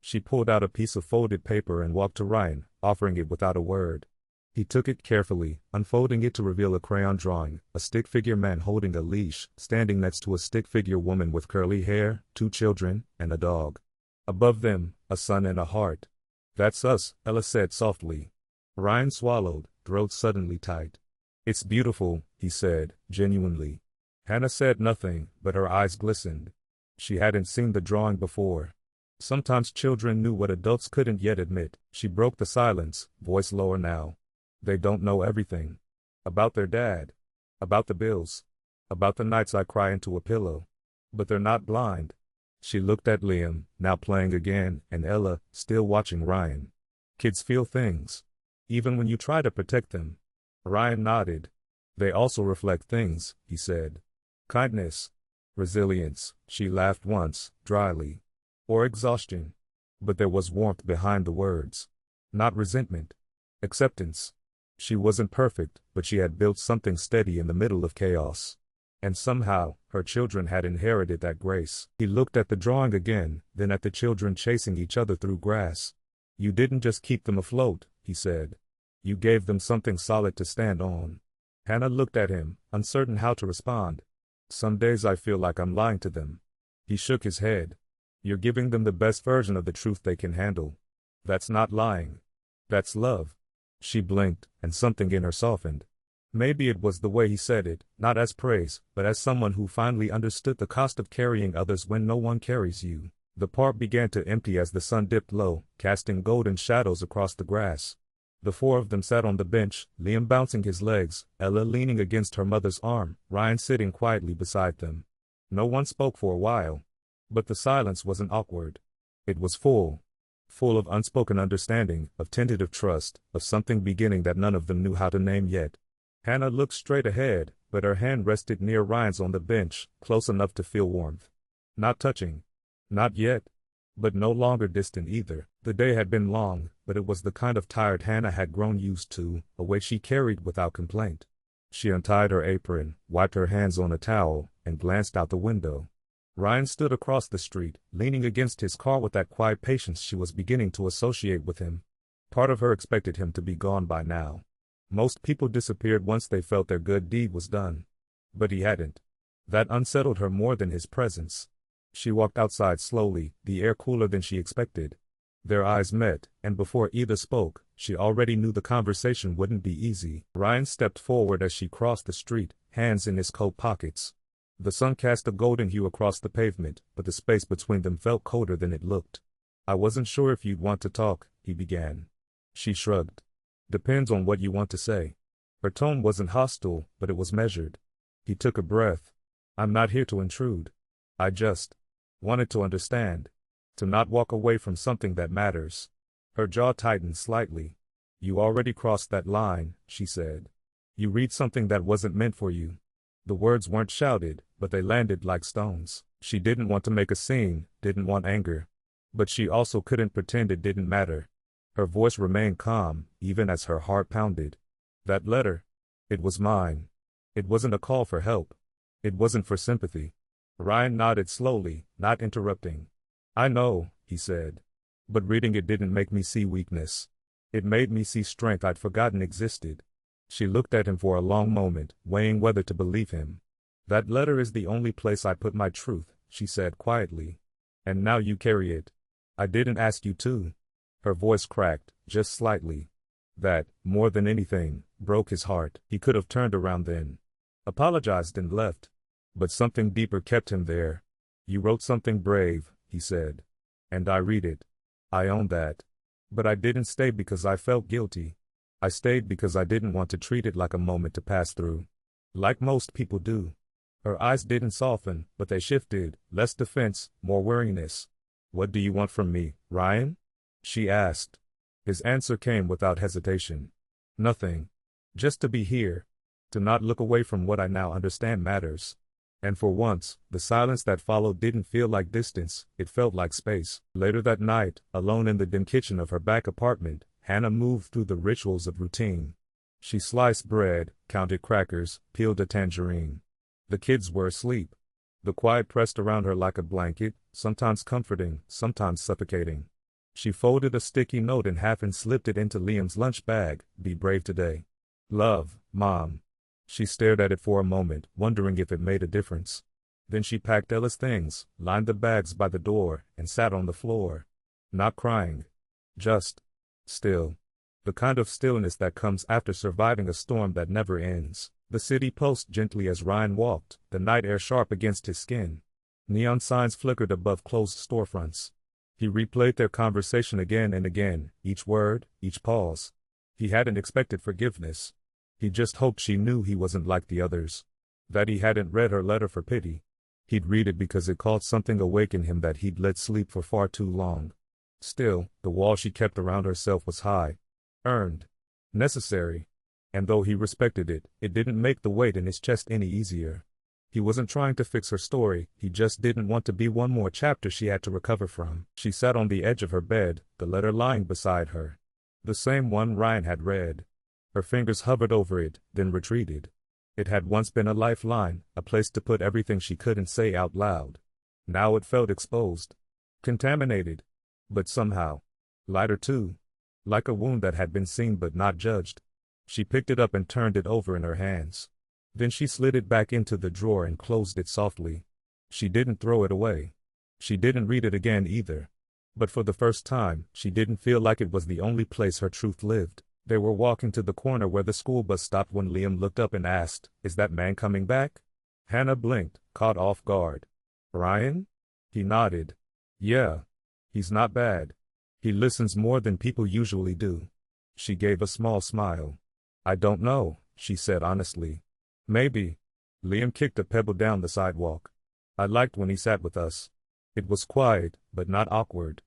She pulled out a piece of folded paper and walked to Ryan, offering it without a word. He took it carefully, unfolding it to reveal a crayon drawing, a stick figure man holding a leash, standing next to a stick figure woman with curly hair, 2 children, and a dog. Above them, a sun and a heart. That's us, Ella said softly. Ryan swallowed, throat suddenly tight. It's beautiful, he said, genuinely. Hannah said nothing, but her eyes glistened. She hadn't seen the drawing before. Sometimes children knew what adults couldn't yet admit. She broke the silence, voice lower now. They don't know everything. About their dad. About the bills. About the nights I cry into a pillow. But they're not blind. She looked at Liam, now playing again, and Ella, still watching Ryan. Kids feel things. Even when you try to protect them. Ryan nodded. They also reflect things, he said. Kindness. Resilience, she laughed once, dryly. Or exhaustion. But there was warmth behind the words. Not resentment. Acceptance. She wasn't perfect, but she had built something steady in the middle of chaos. And somehow, her children had inherited that grace. He looked at the drawing again, then at the children chasing each other through grass. You didn't just keep them afloat, he said. You gave them something solid to stand on. Hannah looked at him, uncertain how to respond. Some days I feel like I'm lying to them. He shook his head. You're giving them the best version of the truth they can handle. That's not lying. That's love. She blinked, and something in her softened. Maybe it was the way he said it, not as praise, but as someone who finally understood the cost of carrying others when no one carries you. The park began to empty as the sun dipped low, casting golden shadows across the grass. The 4 of them sat on the bench, Liam bouncing his legs, Ella leaning against her mother's arm, Ryan sitting quietly beside them. No one spoke for a while. But the silence wasn't awkward. It was full. Full of unspoken understanding, of tentative trust, of something beginning that none of them knew how to name yet. Hannah looked straight ahead, but her hand rested near Ryan's on the bench, close enough to feel warmth. Not touching. Not yet. But no longer distant either. The day had been long, but it was the kind of tired Hannah had grown used to, a weight she carried without complaint. She untied her apron, wiped her hands on a towel, and glanced out the window. Ryan stood across the street, leaning against his car with that quiet patience she was beginning to associate with him. Part of her expected him to be gone by now. Most people disappeared once they felt their good deed was done. But he hadn't. That unsettled her more than his presence. She walked outside slowly, the air cooler than she expected. Their eyes met, and before either spoke, she already knew the conversation wouldn't be easy. Ryan stepped forward as she crossed the street, hands in his coat pockets. The sun cast a golden hue across the pavement, but the space between them felt colder than it looked. I wasn't sure if you'd want to talk, he began. She shrugged. Depends on what you want to say. Her tone wasn't hostile, but it was measured. He took a breath. I'm not here to intrude. I just wanted to understand. To not walk away from something that matters. Her jaw tightened slightly. You already crossed that line, she said. You read something that wasn't meant for you. The words weren't shouted, but they landed like stones. She didn't want to make a scene, didn't want anger. But she also couldn't pretend it didn't matter. Her voice remained calm, even as her heart pounded. That letter. It was mine. It wasn't a call for help. It wasn't for sympathy. Ryan nodded slowly, not interrupting. I know, he said. But reading it didn't make me see weakness. It made me see strength I'd forgotten existed. She looked at him for a long moment, weighing whether to believe him. That letter is the only place I put my truth, she said quietly. And now you carry it. I didn't ask you to. Her voice cracked, just slightly. That, more than anything, broke his heart. He could have turned around then. Apologized and left. But something deeper kept him there. You wrote something brave, he said. And I read it. I own that. But I didn't stay because I felt guilty. I stayed because I didn't want to treat it like a moment to pass through. Like most people do. Her eyes didn't soften, but they shifted, less defense, more weariness. What do you want from me, Ryan? She asked. His answer came without hesitation. Nothing. Just to be here. To not look away from what I now understand matters. And for once, the silence that followed didn't feel like distance, it felt like space. Later that night, alone in the dim kitchen of her back apartment, Hannah moved through the rituals of routine. She sliced bread, counted crackers, peeled a tangerine. The kids were asleep. The quiet pressed around her like a blanket, sometimes comforting, sometimes suffocating. She folded a sticky note in half and slipped it into Liam's lunch bag. Be brave today. Love, Mom. She stared at it for a moment, wondering if it made a difference. Then she packed Ella's things, lined the bags by the door, and sat on the floor. Not crying. Just still. The kind of stillness that comes after surviving a storm that never ends. The city pulsed gently as Ryan walked, the night air sharp against his skin. Neon signs flickered above closed storefronts. He replayed their conversation again and again, each word, each pause. He hadn't expected forgiveness. He just hoped she knew he wasn't like the others. That he hadn't read her letter for pity. He'd read it because it called something awake in him that he'd let sleep for far too long. Still, the wall she kept around herself was high. Earned. Necessary. And though he respected it, it didn't make the weight in his chest any easier. He wasn't trying to fix her story, he just didn't want to be one more chapter she had to recover from. She sat on the edge of her bed, the letter lying beside her. The same one Ryan had read. Her fingers hovered over it, then retreated. It had once been a lifeline, a place to put everything she couldn't say out loud. Now it felt exposed. Contaminated. But somehow. Lighter too. Like a wound that had been seen but not judged. She picked it up and turned it over in her hands. Then she slid it back into the drawer and closed it softly. She didn't throw it away. She didn't read it again either. But for the first time, she didn't feel like it was the only place her truth lived. They were walking to the corner where the school bus stopped when Liam looked up and asked, "Is that man coming back?" Hannah blinked, caught off guard. "Ryan?" He nodded. "Yeah. He's not bad. He listens more than people usually do." She gave a small smile. "I don't know," she said honestly. "Maybe." Liam kicked a pebble down the sidewalk. "I liked when he sat with us. It was quiet, but not awkward."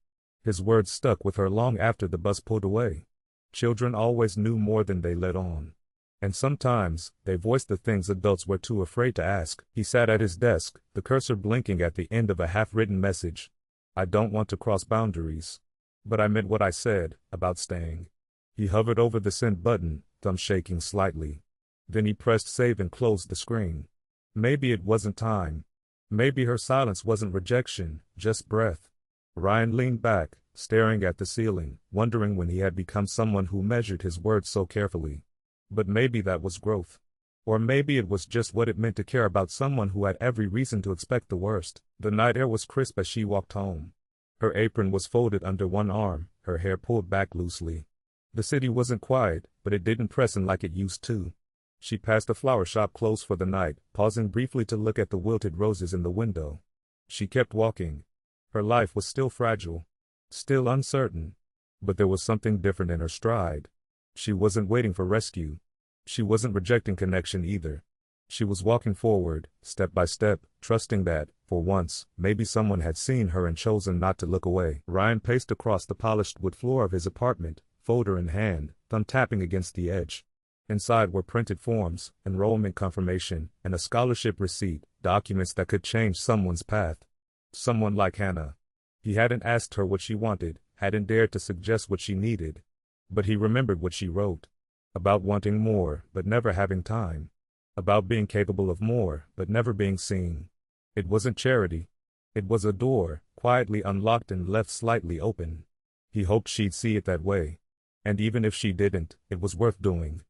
His words stuck with her long after the bus pulled away. Children always knew more than they let on. And sometimes, they voiced the things adults were too afraid to ask. He sat at his desk, the cursor blinking at the end of a half-written message. "I don't want to cross boundaries. But I meant what I said, about staying." He hovered over the send button, thumb shaking slightly. Then he pressed save and closed the screen. Maybe it wasn't time. Maybe her silence wasn't rejection, just breath. Ryan leaned back, staring at the ceiling, wondering when he had become someone who measured his words so carefully. But maybe that was growth. Or maybe it was just what it meant to care about someone who had every reason to expect the worst. The night air was crisp as she walked home. Her apron was folded under one arm, her hair pulled back loosely. The city wasn't quiet, but it didn't press in like it used to. She passed a flower shop closed for the night, pausing briefly to look at the wilted roses in the window. She kept walking. Her life was still fragile, still uncertain, but there was something different in her stride. She wasn't waiting for rescue. She wasn't rejecting connection either. She was walking forward, step by step, trusting that, for once, maybe someone had seen her and chosen not to look away. Ryan paced across the polished wood floor of his apartment, folder in hand, thumb tapping against the edge. Inside were printed forms, enrollment confirmation, and a scholarship receipt, documents that could change someone's path. Someone like Hannah. He hadn't asked her what she wanted, hadn't dared to suggest what she needed. But he remembered what she wrote. About wanting more, but never having time. About being capable of more, but never being seen. It wasn't charity. It was a door, quietly unlocked and left slightly open. He hoped she'd see it that way. And even if she didn't, it was worth doing.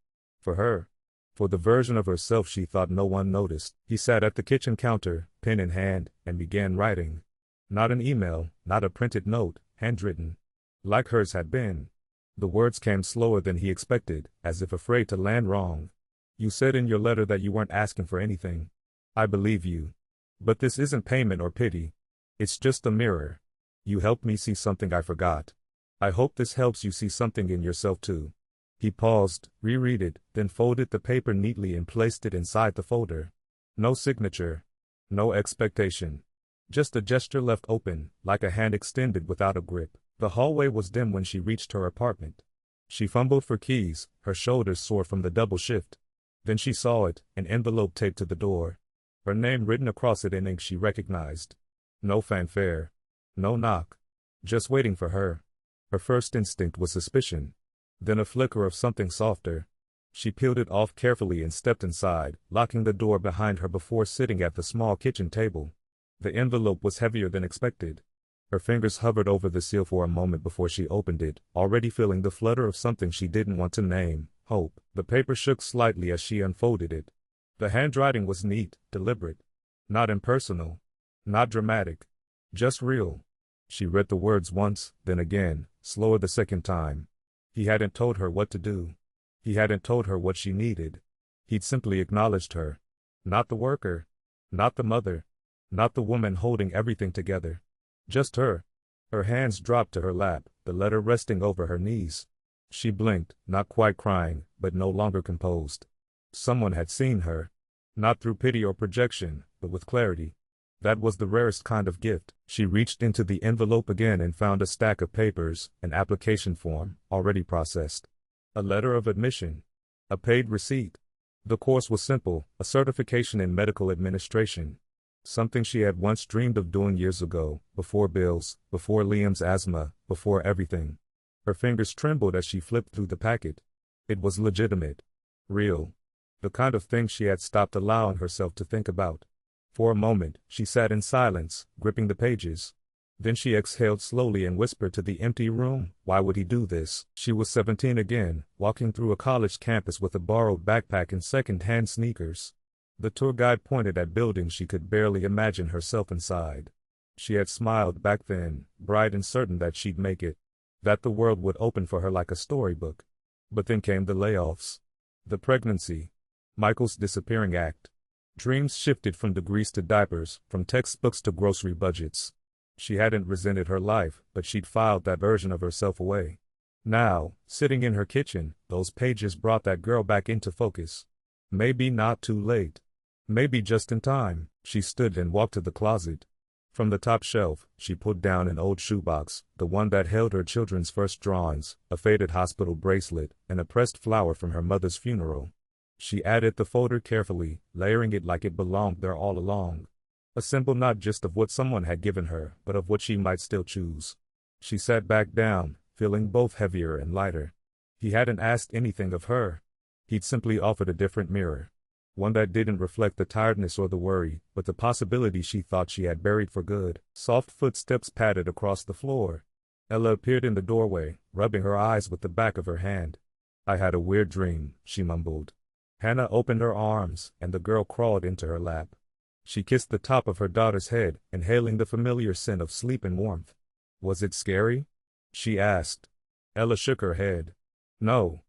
For her. For the version of herself she thought no one noticed. He sat at the kitchen counter, pen in hand, and began writing. Not an email, not a printed note, handwritten. Like hers had been. The words came slower than he expected, as if afraid to land wrong. You said in your letter that you weren't asking for anything. I believe you. But this isn't payment or pity. It's just a mirror. You helped me see something I forgot. I hope this helps you see something in yourself too. He paused, reread it, then folded the paper neatly and placed it inside the folder. No signature. No expectation. Just a gesture left open, like a hand extended without a grip. The hallway was dim when she reached her apartment. She fumbled for keys, her shoulders sore from the double shift. Then she saw it, an envelope taped to the door. Her name written across it in ink she recognized. No fanfare. No knock. Just waiting for her. Her first instinct was suspicion. Then a flicker of something softer. She peeled it off carefully and stepped inside, locking the door behind her before sitting at the small kitchen table. The envelope was heavier than expected. Her fingers hovered over the seal for a moment before she opened it, already feeling the flutter of something she didn't want to name, hope. The paper shook slightly as she unfolded it. The handwriting was neat, deliberate. Not impersonal. Not dramatic. Just real. She read the words once, then again, slower the second time. He hadn't told her what to do. He hadn't told her what she needed. He'd simply acknowledged her. Not the worker. Not the mother. Not the woman holding everything together. Just her. Her hands dropped to her lap, the letter resting over her knees. She blinked, not quite crying, but no longer composed. Someone had seen her. Not through pity or projection, but with clarity. That was the rarest kind of gift. She reached into the envelope again and found a stack of papers, an application form, already processed. A letter of admission. A paid receipt. The course was simple, a certification in medical administration. Something she had once dreamed of doing years ago, before bills, before Liam's asthma, before everything. Her fingers trembled as she flipped through the packet. It was legitimate. Real. The kind of thing she had stopped allowing herself to think about. For a moment, she sat in silence, gripping the pages. Then she exhaled slowly and whispered to the empty room, why would he do this? She was 17 again, walking through a college campus with a borrowed backpack and second-hand sneakers. The tour guide pointed at buildings she could barely imagine herself inside. She had smiled back then, bright and certain that she'd make it. That the world would open for her like a storybook. But then came the layoffs. The pregnancy. Michael's disappearing act. Dreams shifted from degrees to diapers, from textbooks to grocery budgets. She hadn't resented her life, but she'd filed that version of herself away. Now, sitting in her kitchen, those pages brought that girl back into focus. Maybe not too late. Maybe just in time. She stood and walked to the closet. From the top shelf, she pulled down an old shoebox, the one that held her children's first drawings, a faded hospital bracelet, and a pressed flower from her mother's funeral. She added the folder carefully, layering it like it belonged there all along. A symbol not just of what someone had given her, but of what she might still choose. She sat back down, feeling both heavier and lighter. He hadn't asked anything of her. He'd simply offered a different mirror. One that didn't reflect the tiredness or the worry, but the possibility she thought she had buried for good. Soft footsteps padded across the floor. Ella appeared in the doorway, rubbing her eyes with the back of her hand. I had a weird dream, she mumbled. Hannah opened her arms, and the girl crawled into her lap. She kissed the top of her daughter's head, inhaling the familiar scent of sleep and warmth. Was it scary? She asked. Ella shook her head. No.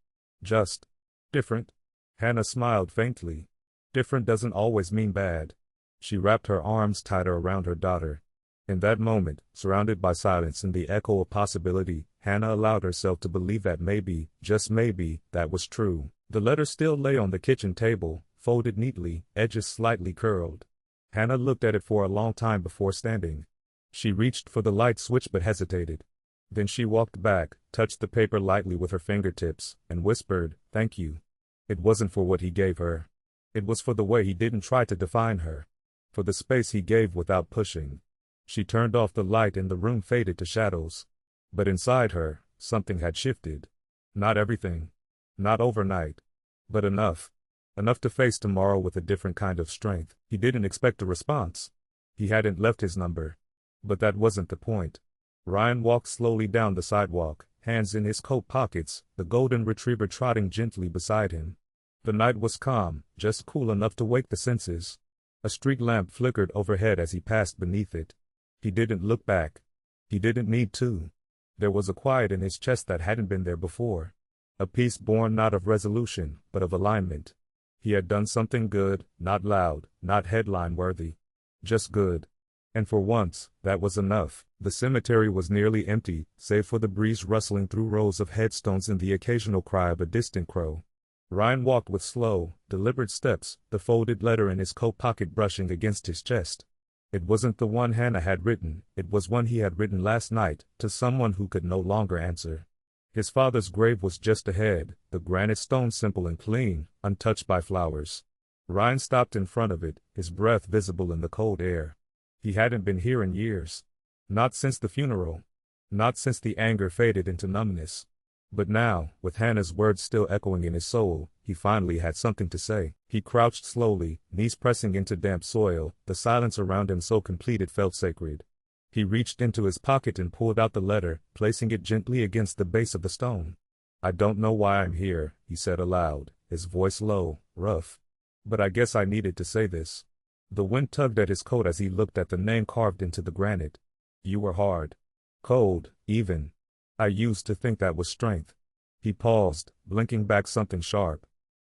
Just different. Hannah smiled faintly. Different doesn't always mean bad. She wrapped her arms tighter around her daughter. In that moment, surrounded by silence and the echo of possibility, Hannah allowed herself to believe that maybe, just maybe, that was true. The letter still lay on the kitchen table, folded neatly, edges slightly curled. Hannah looked at it for a long time before standing. She reached for the light switch but hesitated. Then she walked back, touched the paper lightly with her fingertips, and whispered, "Thank you." It wasn't for what he gave her. It was for the way he didn't try to define her. For the space he gave without pushing. She turned off the light and the room faded to shadows. But inside her, something had shifted. Not everything. Not overnight. But enough. Enough to face tomorrow with a different kind of strength. He didn't expect a response. He hadn't left his number. But that wasn't the point. Ryan walked slowly down the sidewalk, hands in his coat pockets, the golden retriever trotting gently beside him. The night was calm, just cool enough to wake the senses. A street lamp flickered overhead as he passed beneath it. He didn't look back. He didn't need to. There was a quiet in his chest that hadn't been there before. A peace born not of resolution, but of alignment. He had done something good, not loud, not headline-worthy. Just good. And for once, that was enough. The cemetery was nearly empty, save for the breeze rustling through rows of headstones and the occasional cry of a distant crow. Ryan walked with slow, deliberate steps, the folded letter in his coat pocket brushing against his chest. It wasn't the one Hannah had written, it was one he had written last night, to someone who could no longer answer. His father's grave was just ahead, the granite stone simple and clean, untouched by flowers. Ryan stopped in front of it, his breath visible in the cold air. He hadn't been here in years. Not since the funeral. Not since the anger faded into numbness. But now, with Hannah's words still echoing in his soul, he finally had something to say. He crouched slowly, knees pressing into damp soil, the silence around him so complete it felt sacred. He reached into his pocket and pulled out the letter, placing it gently against the base of the stone. "I don't know why I'm here," he said aloud, his voice low, rough. "But I guess I needed to say this." The wind tugged at his coat as he looked at the name carved into the granite. "You were hard. Cold, even. I used to think that was strength." He paused, blinking back something sharp.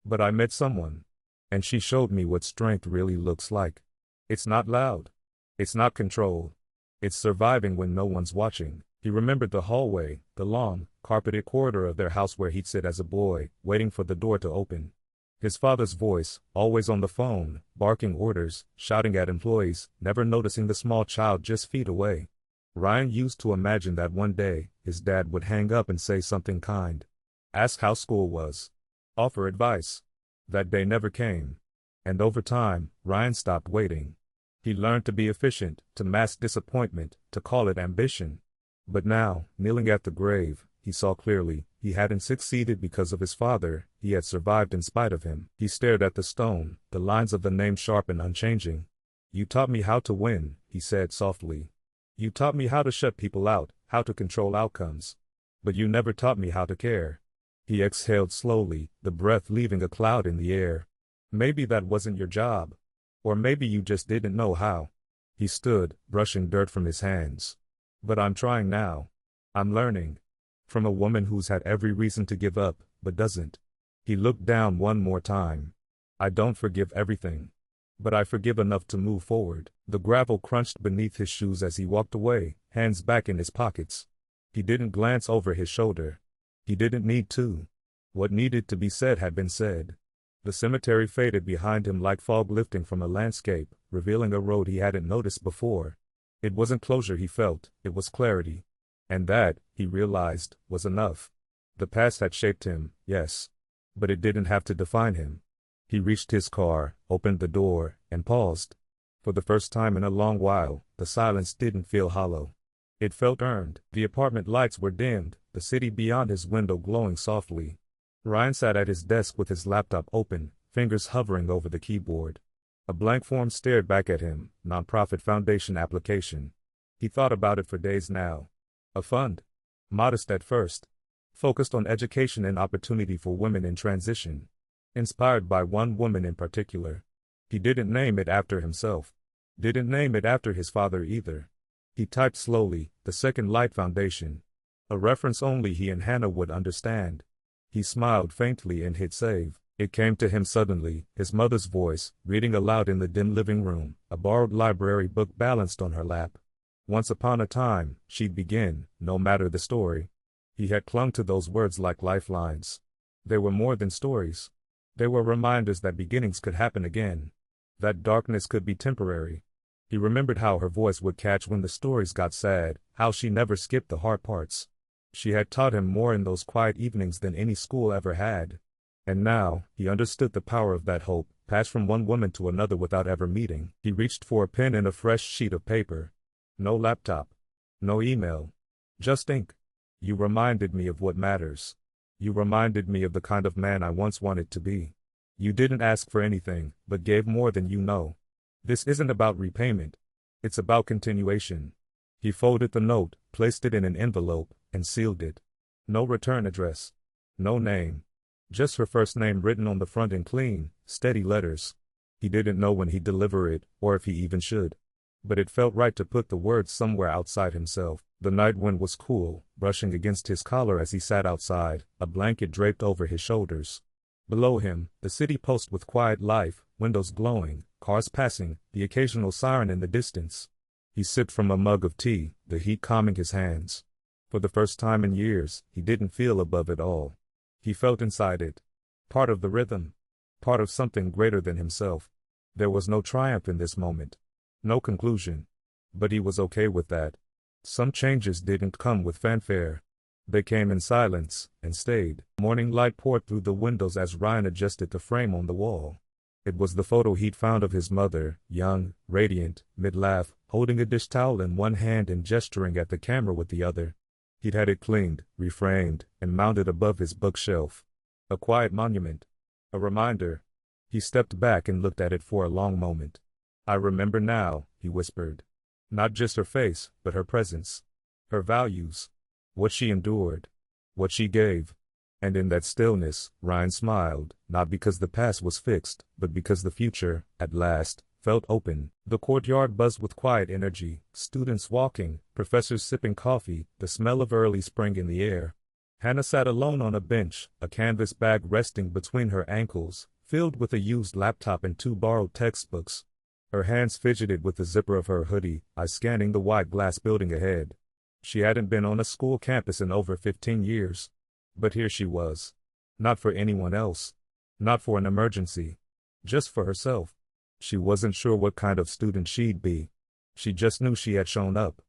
"But I met someone. And she showed me what strength really looks like. It's not loud. It's not control. It's surviving when no one's watching." He remembered the hallway, the long, carpeted corridor of their house where he'd sit as a boy, waiting for the door to open. His father's voice, always on the phone, barking orders, shouting at employees, never noticing the small child just feet away. Ryan used to imagine that one day, his dad would hang up and say something kind. Ask how school was. Offer advice. That day never came. And over time, Ryan stopped waiting. He learned to be efficient, to mask disappointment, to call it ambition. But now, kneeling at the grave, he saw clearly, he hadn't succeeded because of his father, he had survived in spite of him. He stared at the stone, the lines of the name sharp and unchanging. "You taught me how to win," he said softly. "You taught me how to shut people out, how to control outcomes. But you never taught me how to care." He exhaled slowly, the breath leaving a cloud in the air. "Maybe that wasn't your job. Or maybe you just didn't know how." He stood, brushing dirt from his hands. "But I'm trying now. I'm learning. From a woman who's had every reason to give up, but doesn't." He looked down one more time. "I don't forgive everything. But I forgive enough to move forward." The gravel crunched beneath his shoes as he walked away, hands back in his pockets. He didn't glance over his shoulder. He didn't need to. What needed to be said had been said. The cemetery faded behind him like fog lifting from a landscape, revealing a road he hadn't noticed before. It wasn't closure he felt, it was clarity. And that, he realized, was enough. The past had shaped him, yes. But it didn't have to define him. He reached his car, opened the door, and paused. For the first time in a long while, the silence didn't feel hollow. It felt earned. The apartment lights were dimmed, the city beyond his window glowing softly. Ryan sat at his desk with his laptop open, fingers hovering over the keyboard. A blank form stared back at him, nonprofit foundation application. He thought about it for days now. A fund. Modest at first. Focused on education and opportunity for women in transition. Inspired by one woman in particular. He didn't name it after himself. Didn't name it after his father either. He typed slowly, the Second Light Foundation. A reference only he and Hannah would understand. He smiled faintly and hit save. It came to him suddenly, his mother's voice, reading aloud in the dim living room, a borrowed library book balanced on her lap. Once upon a time, she'd begin, no matter the story. He had clung to those words like lifelines. They were more than stories. They were reminders that beginnings could happen again. That darkness could be temporary. He remembered how her voice would catch when the stories got sad, how she never skipped the hard parts. She had taught him more in those quiet evenings than any school ever had. And now, he understood the power of that hope, passed from one woman to another without ever meeting. He reached for a pen and a fresh sheet of paper. No laptop. No email. Just ink. You reminded me of what matters. You reminded me of the kind of man I once wanted to be. You didn't ask for anything, but gave more than you know. This isn't about repayment. It's about continuation. He folded the note, placed it in an envelope, and sealed it. No return address. No name. Just her first name written on the front in clean, steady letters. He didn't know when he'd deliver it, or if he even should. But it felt right to put the words somewhere outside himself. The night wind was cool, brushing against his collar as he sat outside, a blanket draped over his shoulders. Below him, the city pulsed with quiet life, windows glowing, cars passing, the occasional siren in the distance. He sipped from a mug of tea, the heat calming his hands. For the first time in years, he didn't feel above it all. He felt inside it. Part of the rhythm. Part of something greater than himself. There was no triumph in this moment. No conclusion. But he was okay with that. Some changes didn't come with fanfare. They came in silence, and stayed. Morning light poured through the windows as Ryan adjusted the frame on the wall. It was the photo he'd found of his mother, young, radiant, mid-laugh, holding a dish towel in one hand and gesturing at the camera with the other. He'd had it cleaned, reframed, and mounted above his bookshelf. A quiet monument. A reminder. He stepped back and looked at it for a long moment. "I remember now," he whispered. Not just her face, but her presence. Her values. What she endured. What she gave. And in that stillness, Ryan smiled, not because the past was fixed, but because the future, at last, felt open. The courtyard buzzed with quiet energy, students walking, professors sipping coffee, the smell of early spring in the air. Hannah sat alone on a bench, a canvas bag resting between her ankles, filled with a used laptop and 2 borrowed textbooks. Her hands fidgeted with the zipper of her hoodie, eyes scanning the wide glass building ahead. She hadn't been on a school campus in over 15 years. But here she was. Not for anyone else. Not for an emergency. Just for herself. She wasn't sure what kind of student she'd be. She just knew she had shown up.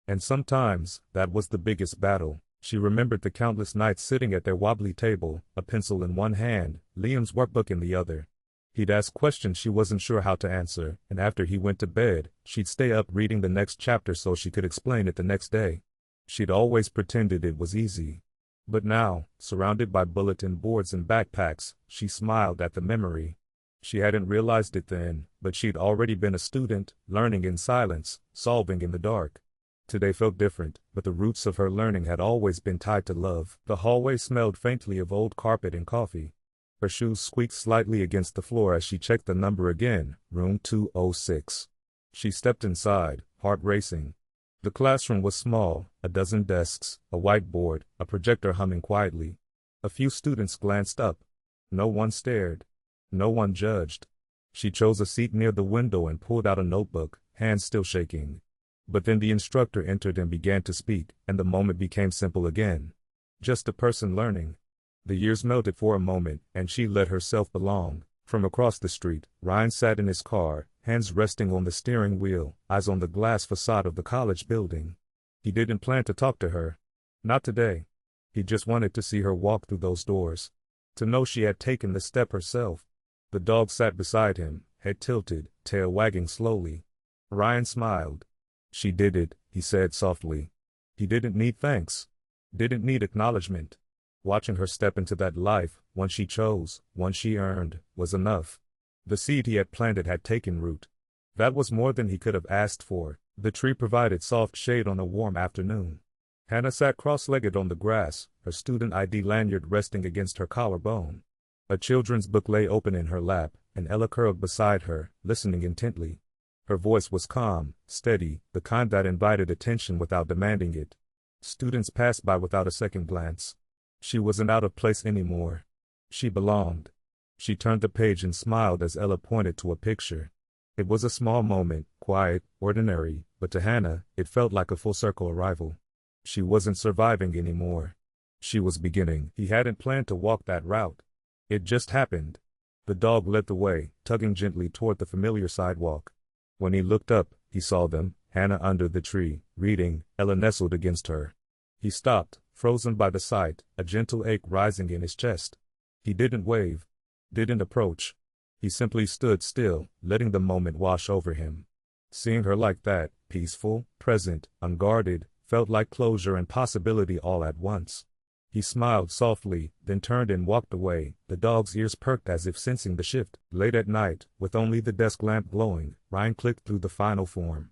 And sometimes, that was the biggest battle. She remembered the countless nights sitting at their wobbly table, a pencil in one hand, Liam's workbook in the other. He'd ask questions she wasn't sure how to answer, and after he went to bed, she'd stay up reading the next chapter so she could explain it the next day. She'd always pretended it was easy. But now, surrounded by bulletin boards and backpacks, she smiled at the memory. She hadn't realized it then, but she'd already been a student, learning in silence, solving in the dark. Today felt different, but the roots of her learning had always been tied to love. The hallway smelled faintly of old carpet and coffee. Her shoes squeaked slightly against the floor as she checked the number again, room 206. She stepped inside, heart racing. The classroom was small, a dozen desks, a whiteboard, a projector humming quietly. A few students glanced up. No one stared. No one judged. She chose a seat near the window and pulled out a notebook, hands still shaking. But then the instructor entered and began to speak, and the moment became simple again. Just a person learning. The years melted for a moment, and she let herself belong. From across the street, Ryan sat in his car, hands resting on the steering wheel, eyes on the glass facade of the college building. He didn't plan to talk to her. Not today. He just wanted to see her walk through those doors. To know she had taken the step herself. The dog sat beside him, head tilted, tail wagging slowly. Ryan smiled. She did it, he said softly. He didn't need thanks. Didn't need acknowledgement. Watching her step into that life, one she chose, one she earned, was enough. The seed he had planted had taken root. That was more than he could have asked for. The tree provided soft shade on a warm afternoon. Hannah sat cross-legged on the grass, her student ID lanyard resting against her collarbone. A children's book lay open in her lap, and Ella curled beside her, listening intently. Her voice was calm, steady, the kind that invited attention without demanding it. Students passed by without a second glance. She wasn't out of place anymore. She belonged. She turned the page and smiled as Ella pointed to a picture. It was a small moment, quiet, ordinary, but to Hannah, it felt like a full-circle arrival. She wasn't surviving anymore. She was beginning. He hadn't planned to walk that route. It just happened. The dog led the way, tugging gently toward the familiar sidewalk. When he looked up, he saw them, Hannah under the tree, reading, Ella nestled against her. He stopped, frozen by the sight, a gentle ache rising in his chest. He didn't wave, didn't approach. He simply stood still, letting the moment wash over him. Seeing her like that, peaceful, present, unguarded, felt like closure and possibility all at once. He smiled softly, then turned and walked away, the dog's ears perked as if sensing the shift. Late at night, with only the desk lamp glowing, Ryan clicked through the final form.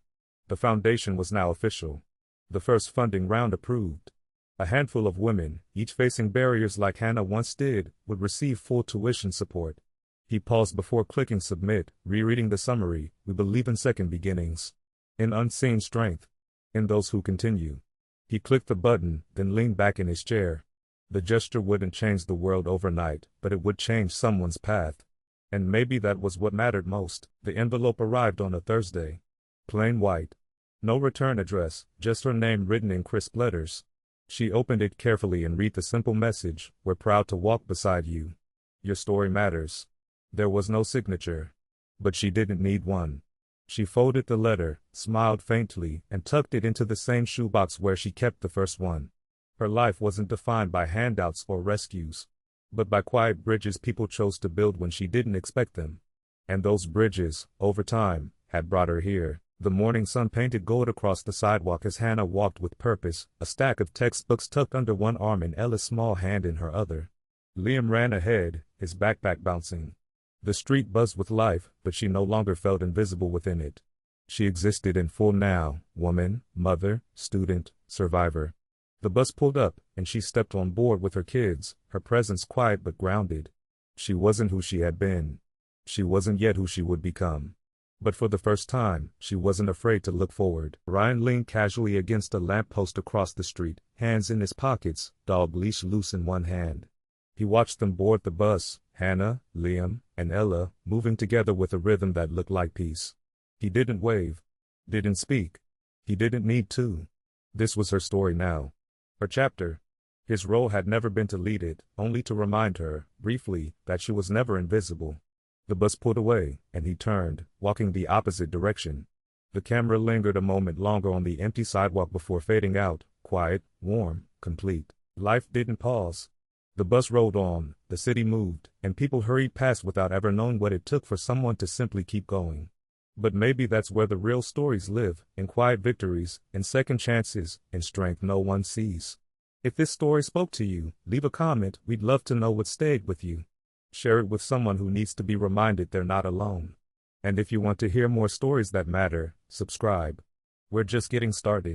The foundation was now official. The first funding round approved. A handful of women, each facing barriers like Hannah once did, would receive full tuition support. He paused before clicking submit, rereading the summary. We believe in second beginnings. In unseen strength. In those who continue. He clicked the button, then leaned back in his chair. The gesture wouldn't change the world overnight, but it would change someone's path. And maybe that was what mattered most. The envelope arrived on a Thursday. Plain white. No return address, just her name written in crisp letters. She opened it carefully and read the simple message, "We're proud to walk beside you. Your story matters." There was no signature. But she didn't need one. She folded the letter, smiled faintly, and tucked it into the same shoebox where she kept the first one. Her life wasn't defined by handouts or rescues, but by quiet bridges people chose to build when she didn't expect them. And those bridges, over time, had brought her here. The morning sun painted gold across the sidewalk as Hannah walked with purpose, a stack of textbooks tucked under one arm and Ella's small hand in her other. Liam ran ahead, his backpack bouncing. The street buzzed with life, but she no longer felt invisible within it. She existed in full now, woman, mother, student, survivor. The bus pulled up, and she stepped on board with her kids, her presence quiet but grounded. She wasn't who she had been. She wasn't yet who she would become. But for the first time, she wasn't afraid to look forward. Ryan leaned casually against a lamppost across the street, hands in his pockets, dog leash loose in one hand. He watched them board the bus, Hannah, Liam, and Ella, moving together with a rhythm that looked like peace. He didn't wave. Didn't speak. He didn't need to. This was her story now. Her chapter. His role had never been to lead it, only to remind her, briefly, that she was never invisible. The bus pulled away, and he turned, walking the opposite direction. The camera lingered a moment longer on the empty sidewalk before fading out, quiet, warm, complete. Life didn't pause. The bus rolled on, the city moved, and people hurried past without ever knowing what it took for someone to simply keep going. But maybe that's where the real stories live, in quiet victories, in second chances, in strength no one sees. If this story spoke to you, leave a comment. We'd love to know what stayed with you. Share it with someone who needs to be reminded they're not alone. And if you want to hear more stories that matter, subscribe. We're just getting started.